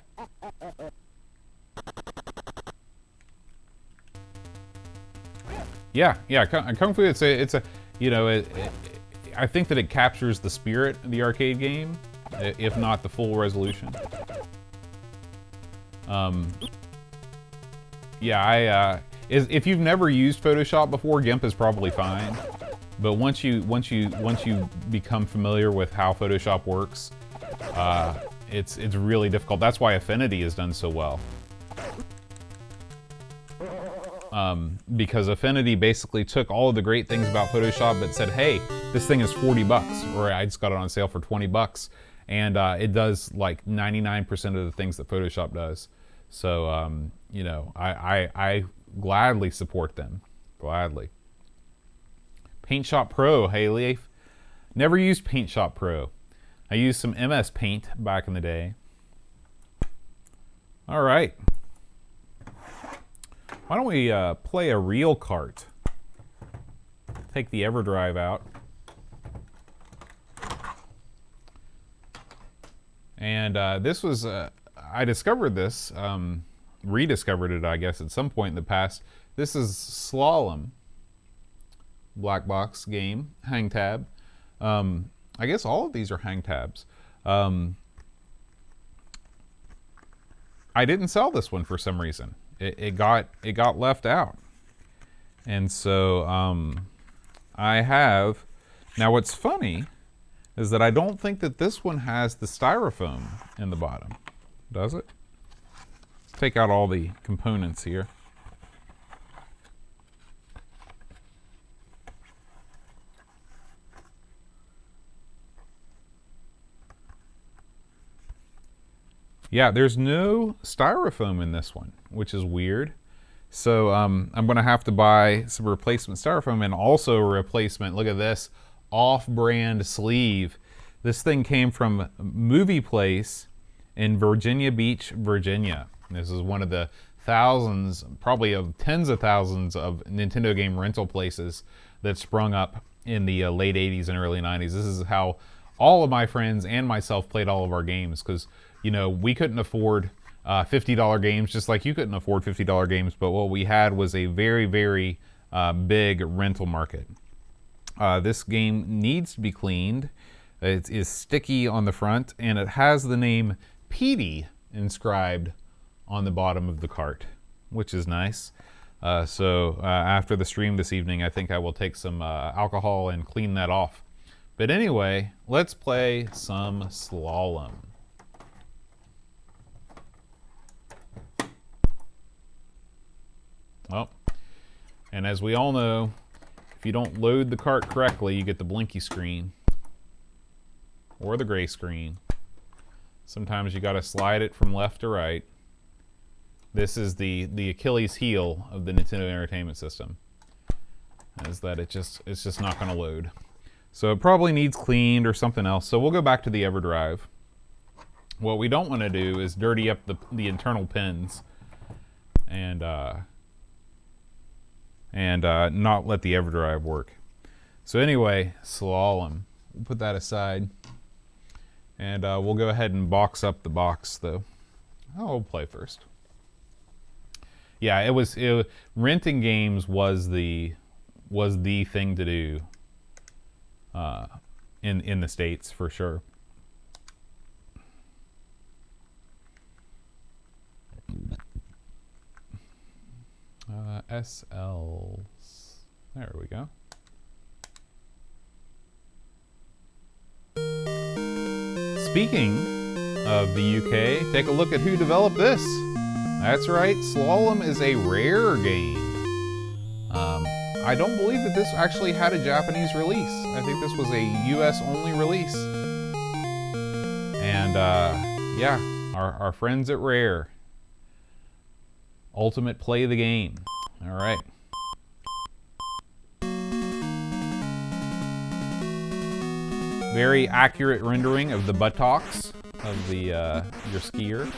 Yeah, Kung Fu, it's a you know, I think that it captures the spirit of the arcade game, if not the full resolution. Yeah, if you've never used Photoshop before, GIMP is probably fine. But once you become familiar with how Photoshop works, it's really difficult. That's why Affinity has done so well. Because Affinity basically took all of the great things about Photoshop but said, hey, this thing is 40 bucks, or I just got it on sale for 20 bucks. And it does like 99% of the things that Photoshop does. So, you know, I gladly support them, gladly. Paint Shop Pro, hey Leaf. Never used Paint Shop Pro. I used some MS Paint back in the day. All right. Why don't we play a real cart? Take the Everdrive out. And this was, I discovered this, rediscovered it, I guess, at some point in the past. This is Slalom. Black box game, hang tab. I guess all of these are hang tabs. I didn't sell this one for some reason. It got left out, and so I have. Now, what's funny is that I don't think that this one has the styrofoam in the bottom. Does it? Let's take out all the components here. Yeah, there's no styrofoam in this one, which is weird. So I'm going to have to buy some replacement styrofoam and also a replacement, look at this, off-brand sleeve. This thing came from Movie Place in Virginia Beach, Virginia. This is one of the thousands, probably of tens of thousands of Nintendo game rental places that sprung up in the late 80s and early 90s. This is how all of my friends and myself played all of our games, because you know, we couldn't afford $50 games, just like you couldn't afford $50 games, but what we had was a very, very big rental market. This game needs to be cleaned. It is sticky on the front, and it has the name Petey inscribed on the bottom of the cart, which is nice. So after the stream this evening, I think I will take some alcohol and clean that off. But anyway, let's play some Slalom. Well, and as we all know, if you don't load the cart correctly, you get the blinky screen or the gray screen. Sometimes you got to slide it from left to right. This is the Achilles heel of the Nintendo Entertainment System, is that it's just not going to load. So it probably needs cleaned or something else. So we'll go back to the Everdrive. What we don't want to do is dirty up the internal pins and not let the Everdrive work. So anyway, Slalom. We'll put that aside. And we'll go ahead and box up the box, though. I'll play first. Yeah, it was renting games was the thing to do in the States, for sure. SLs. There we go. Speaking of the UK, take a look at who developed this. That's right, Slalom is a Rare game. I don't believe that this actually had a Japanese release. I think this was a US only release. And yeah, our friends at Rare. Ultimate Play the Game. All right. Very accurate rendering of the buttocks of the your skier.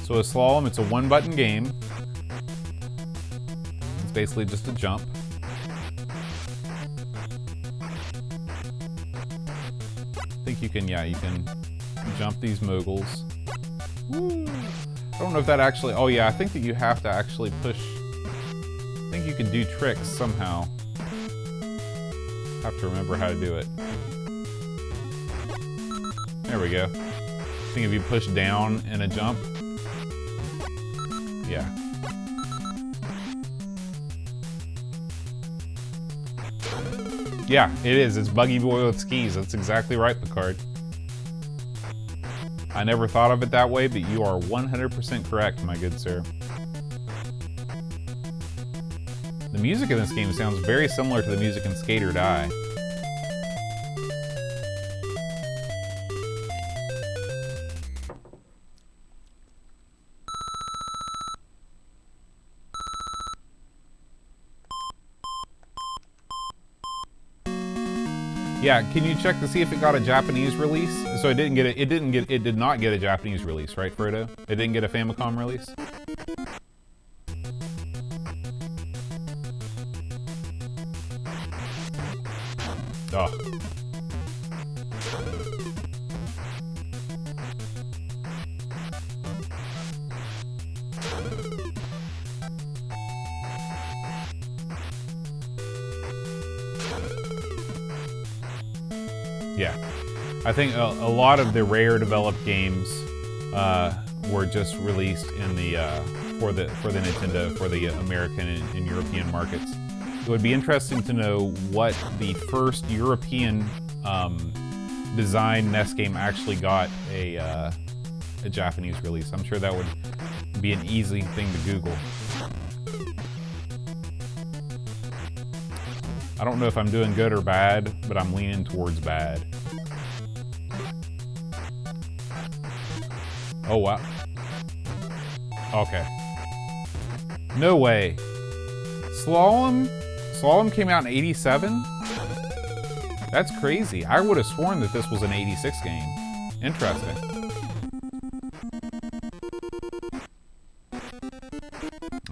So a slalom, it's a one-button game. It's basically just a jump. I think you can, yeah, you can jump these moguls. Woo. I don't know if that actually, oh yeah, I think that you have to actually push. I think you can do tricks somehow. I have to remember how to do it. There we go. I think if you push down in a jump. Yeah. Yeah, it is. It's Buggy Boy with skis. That's exactly right, Picard. I never thought of it that way, but you are 100% correct, my good sir. The music in this game sounds very similar to the music in Skate or Die. Yeah, can you check to see if it got a Japanese release? So it didn't get it. It did not get a Japanese release, right, Frodo? It didn't get a Famicom release. Oh. Yeah, I think a lot of the Rare developed games were just released in the for the Nintendo, for the American and European markets. It would be interesting to know what the first European design NES game actually got a Japanese release. I'm sure that would be an easy thing to Google. I don't know if I'm doing good or bad, but I'm leaning towards bad. Oh, wow. Okay. No way. Slalom came out in 87? That's crazy. I would have sworn that this was an 86 game. Interesting.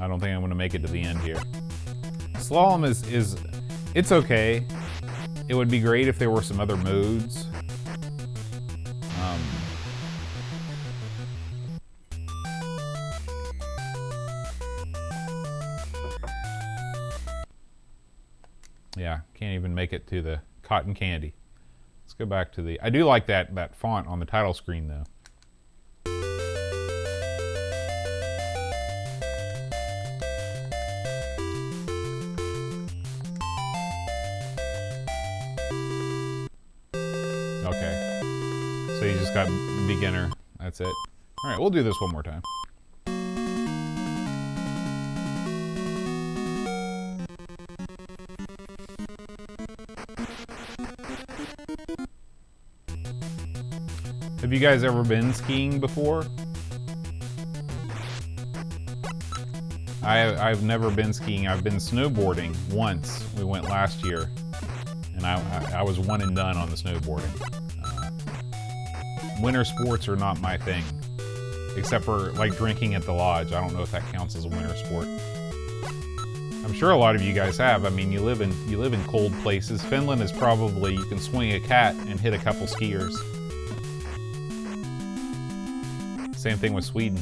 I don't think I'm going to make it to the end here. Slalom is it's okay. It would be great if there were some other modes. Yeah, can't even make it to the cotton candy. Let's go back to the... I do like that font on the title screen, though. Okay. So you just got beginner. That's it. All right, we'll do this one more time. Have you guys ever been skiing before? I've never been skiing. I've been snowboarding once. We went last year, and I was one and done on the snowboarding. Winter sports are not my thing, except for like drinking at the lodge. I don't know if that counts as a winter sport. I'm sure a lot of you guys have. I mean, you live in cold places. Finland is probably, you can swing a cat and hit a couple skiers. Same thing with Sweden.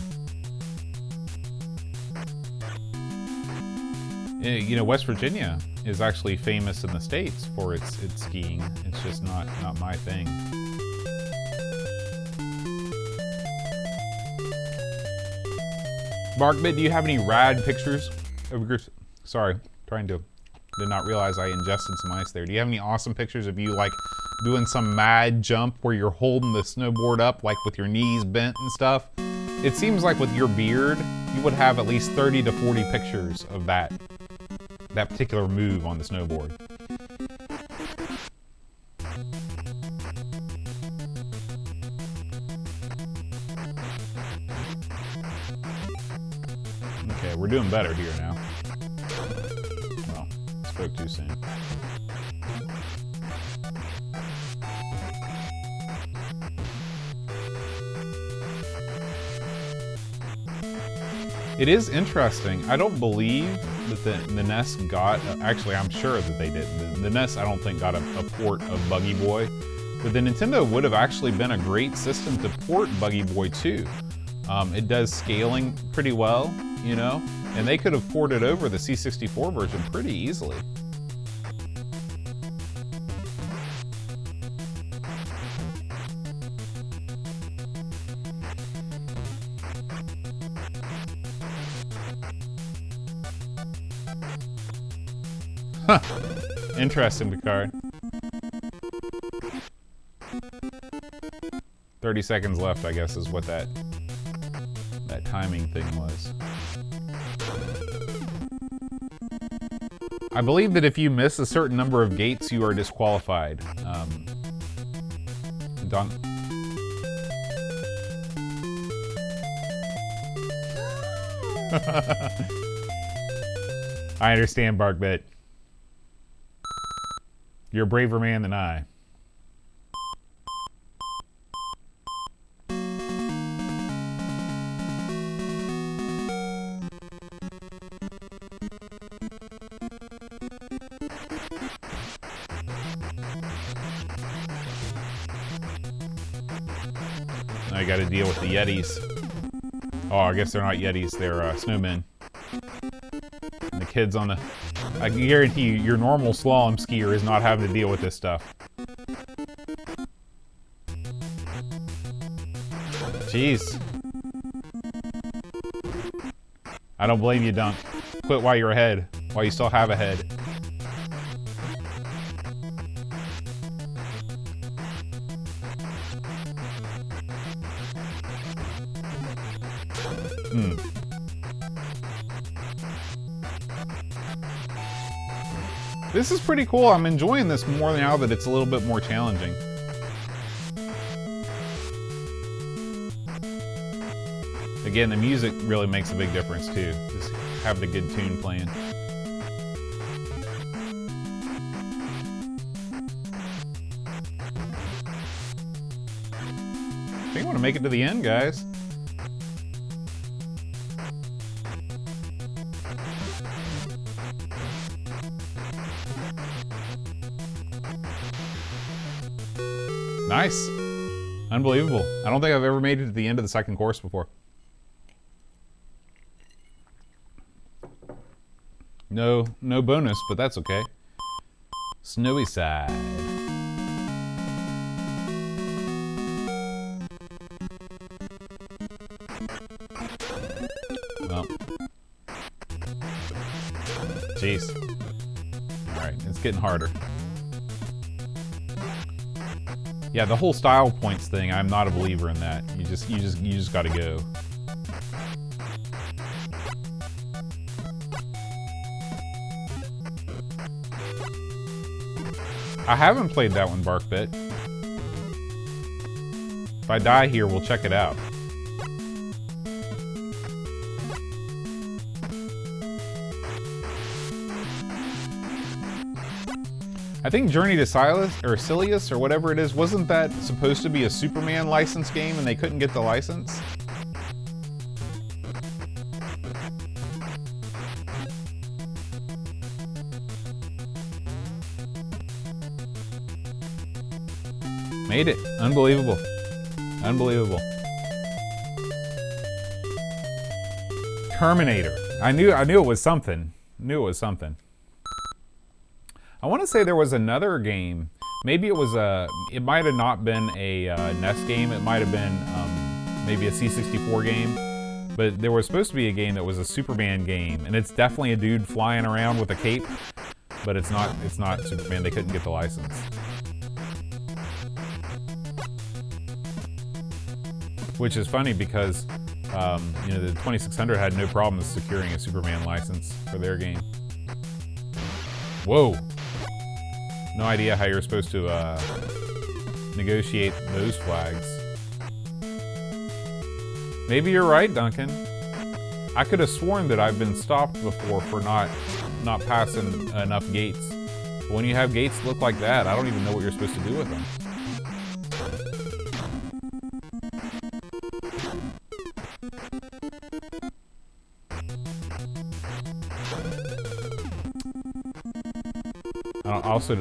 You know, West Virginia is actually famous in the States for its skiing. It's just not my thing. Markbit, do you have any rad pictures of your... Sorry, did not realize I ingested some ice there. Do you have any awesome pictures of you, like, doing some mad jump where you're holding the snowboard up, like, with your knees bent and stuff? It seems like with your beard, you would have at least 30 to 40 pictures of that. that particular move on the snowboard. Okay, we're doing better here now. Well, spoke too soon. It is interesting. I don't believe that the NES got... Actually, I'm sure that they did. The NES, I don't think, got a port of Buggy Boy. But the Nintendo would have actually been a great system to port Buggy Boy to. It does scaling pretty well, you know? And they could have ported over the C64 version pretty easily. Huh. Interesting, Picard. 30 seconds left, I guess, is what that timing thing was. I believe that if you miss a certain number of gates, you are disqualified. Don. I understand, Barkbit. You're a braver man than I. Now you gotta deal with the Yetis. Oh, I guess they're not Yetis, they're snowmen. And the kids on the... I can guarantee you, your normal slalom skier is not having to deal with this stuff. Jeez. I don't blame you, Dunk. Quit while you're ahead, while you still have a head. This is pretty cool. I'm enjoying this more now that it's a little bit more challenging. Again, the music really makes a big difference too. Just have the good tune playing. I think I want to make it to the end, guys. Nice. Unbelievable. I don't think I've ever made it to the end of the second course before. No bonus, but that's okay. Snowy side. Well. Jeez. Alright, it's getting harder. Yeah, the whole style points thing, I'm not a believer in that. You just gotta go. I haven't played that one, Barkbit. If I die here, we'll check it out. I think Journey to Silius, or whatever it is, wasn't that supposed to be a Superman licensed game and they couldn't get the license? Made it. Unbelievable. Unbelievable. Terminator. I knew it was something. Knew it was something. I want to say there was another game. Maybe it was it might have not been a NES game. It might have been maybe a C64 game. But there was supposed to be a game that was a Superman game, and it's definitely a dude flying around with a cape. But it's not Superman. They couldn't get the license. Which is funny because you know, the 2600 had no problem securing a Superman license for their game. Whoa. No idea how you're supposed to negotiate those flags. Maybe you're right, Duncan. I could have sworn that I've been stopped before for not passing enough gates. But when you have gates that look like that, I don't even know what you're supposed to do with them.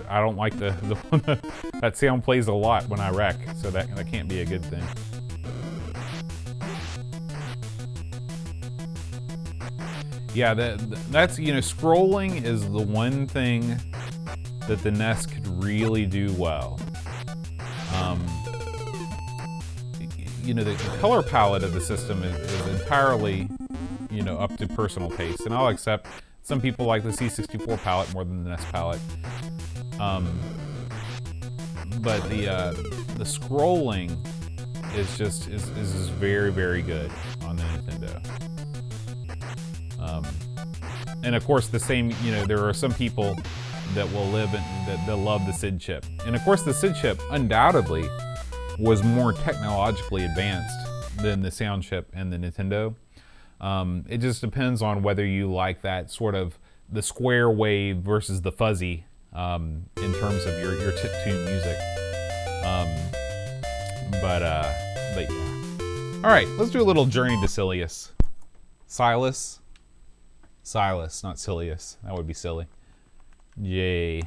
I don't like the one that sound plays a lot when I wreck, so that can't be a good thing. Yeah, that's, you know, scrolling is the one thing that the NES could really do well. You know, the color palette of the system is entirely, you know, up to personal taste, and I'll accept some people like the C64 palette more than the NES palette. But the scrolling is just very, very good on the Nintendo. And of course, the same, you know, there are some people that will live in, that love the SID chip. And of course, the SID chip undoubtedly was more technologically advanced than the sound chip and the Nintendo. It just depends on whether you like that sort of the square wave versus the fuzzy in terms of your chiptune music. But yeah. All right, let's do a little journey to Silius. Silas, not Silius. That would be silly. Yay.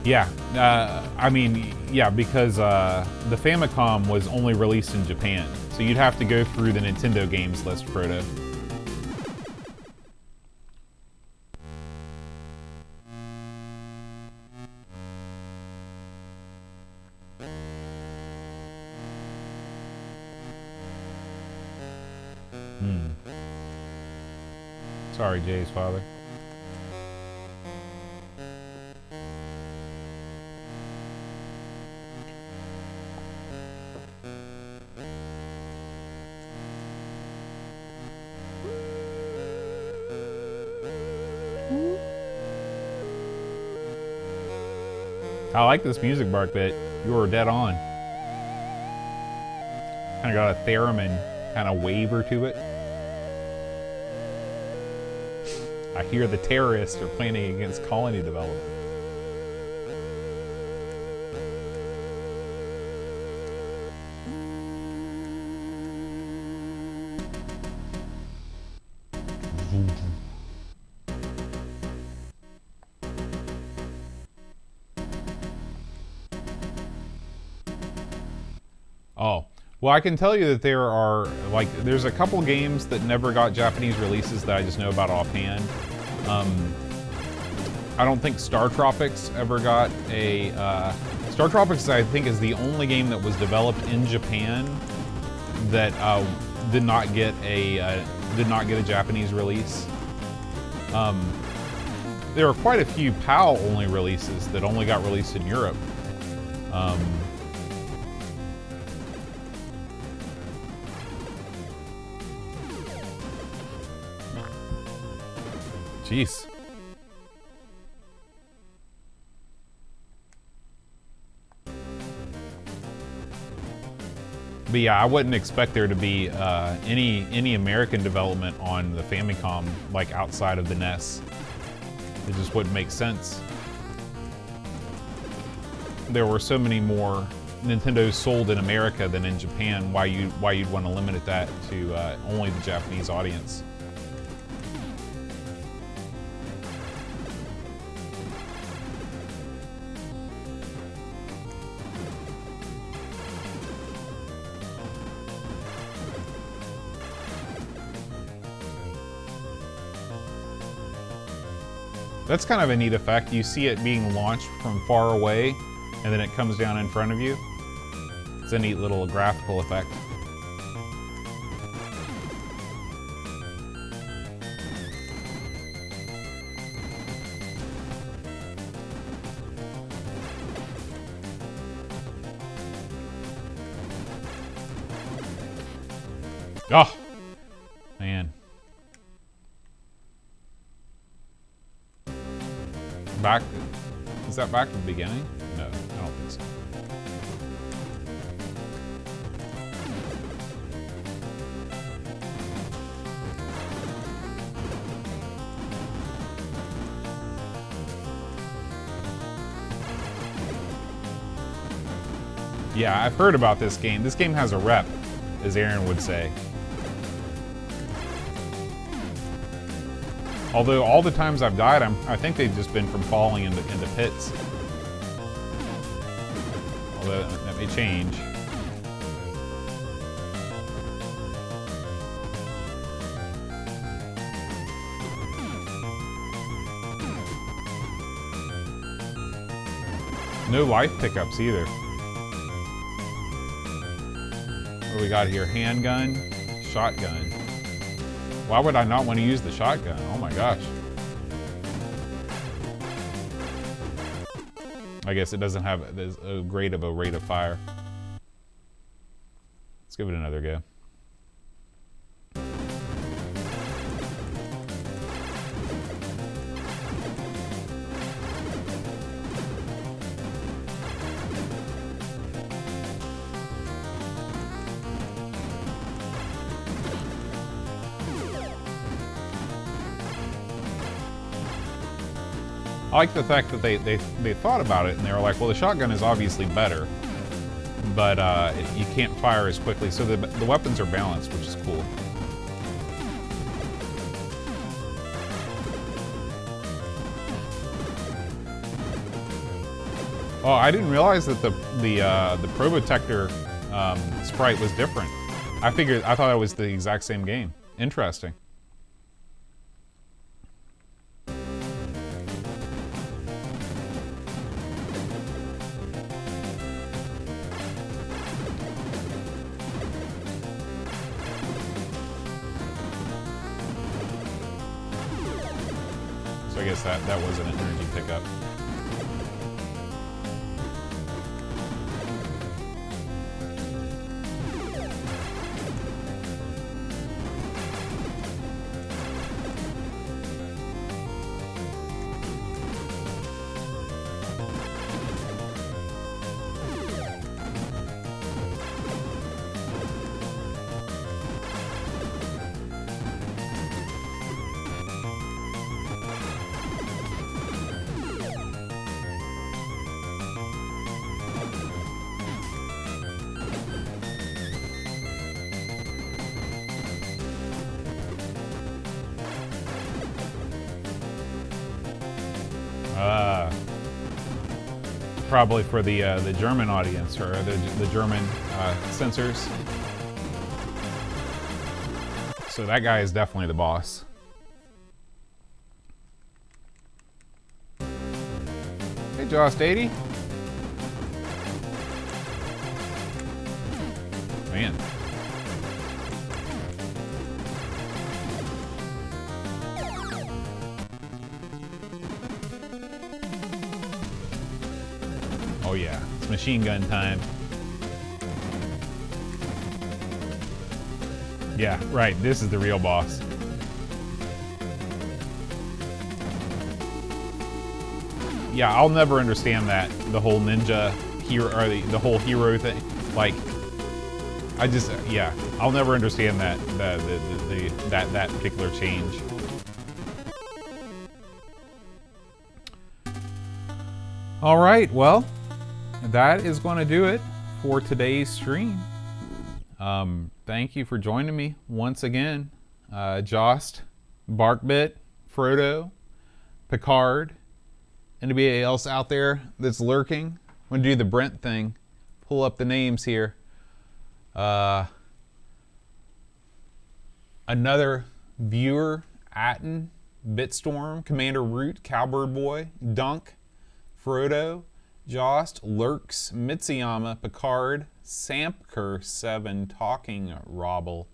Yeah, I mean, yeah, because the Famicom was only released in Japan, so you'd have to go through the Nintendo games list, Frodo. Sorry, Jay's father. I like this music, Bark, but you were dead on. Kind of got a theremin kind of waver to it. I hear the terrorists are planning against colony development. Oh, well, I can tell you that there are, like, there's a couple games that never got Japanese releases that I just know about offhand. I don't think Star Tropics ever got a, Star Tropics, I think, is the only game that was developed in Japan that did not get a Japanese release. There are quite a few PAL only releases that only got released in Europe. Jeez. But yeah, I wouldn't expect there to be any American development on the Famicom, like outside of the NES. It just wouldn't make sense. There were so many more Nintendos sold in America than in Japan. Why you'd want to limit that to only the Japanese audience? That's kind of a neat effect. You see it being launched from far away, and then it comes down in front of you. It's a neat little graphical effect. Oh, man. Back, is that back to the beginning? No, I don't think so. Yeah, I've heard about this game. This game has a rep, as Aaron would say. Although all the times I've died, I think they've just been from falling into pits. Although that may change. No life pickups either. What do we got here? Handgun, shotgun. Why would I not want to use the shotgun? Oh my gosh. I guess it doesn't have as great of a rate of fire. Let's give it another go. I like the fact that they thought about it and they were like, well, the shotgun is obviously better, but you can't fire as quickly, so the weapons are balanced, which is cool. Oh, I didn't realize that the Probotector sprite was different. I thought it was the exact same game. Interesting. So I guess that wasn't an energy pickup. Probably for the German audience or the German censors. So that guy is definitely the boss. Hey, Jost 80. Man. Oh yeah, it's machine gun time. Yeah, right, this is the real boss. Yeah, I'll never understand that, the whole ninja hero, or the whole hero thing. Like, I just, yeah, I'll never understand that, that particular change. All right, well, that is going to do it for today's stream. Thank you for joining me once again. Jost, Barkbit, Frodo, Picard, anybody else out there that's lurking. I'm going to do the Brent thing. Pull up the names here. Another viewer, Atten, Bitstorm, Commander Root, Cowbird Boy, Dunk, Frodo, Jost, Lurks, Mitsuyama, Picard, Sampker7, Talking Robble,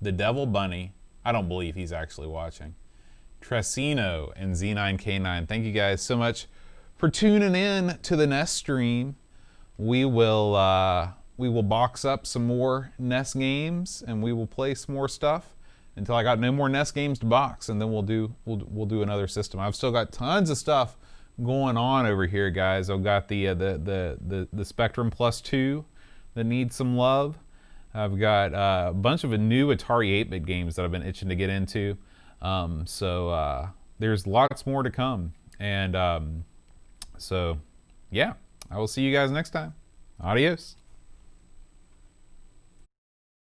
The Devil Bunny. I don't believe he's actually watching. Tresino and Z9K9. Thank you guys so much for tuning in to the NES stream. We will we will box up some more NES games and we will play some more stuff until I got no more NES games to box, and then we'll do another system. I've still got tons of stuff going on over here, guys. I've got the Spectrum Plus 2 that needs some love. I've got a bunch of new Atari 8-bit games that I've been itching to get into. So there's lots more to come. And so, yeah, I will see you guys next time. Adios.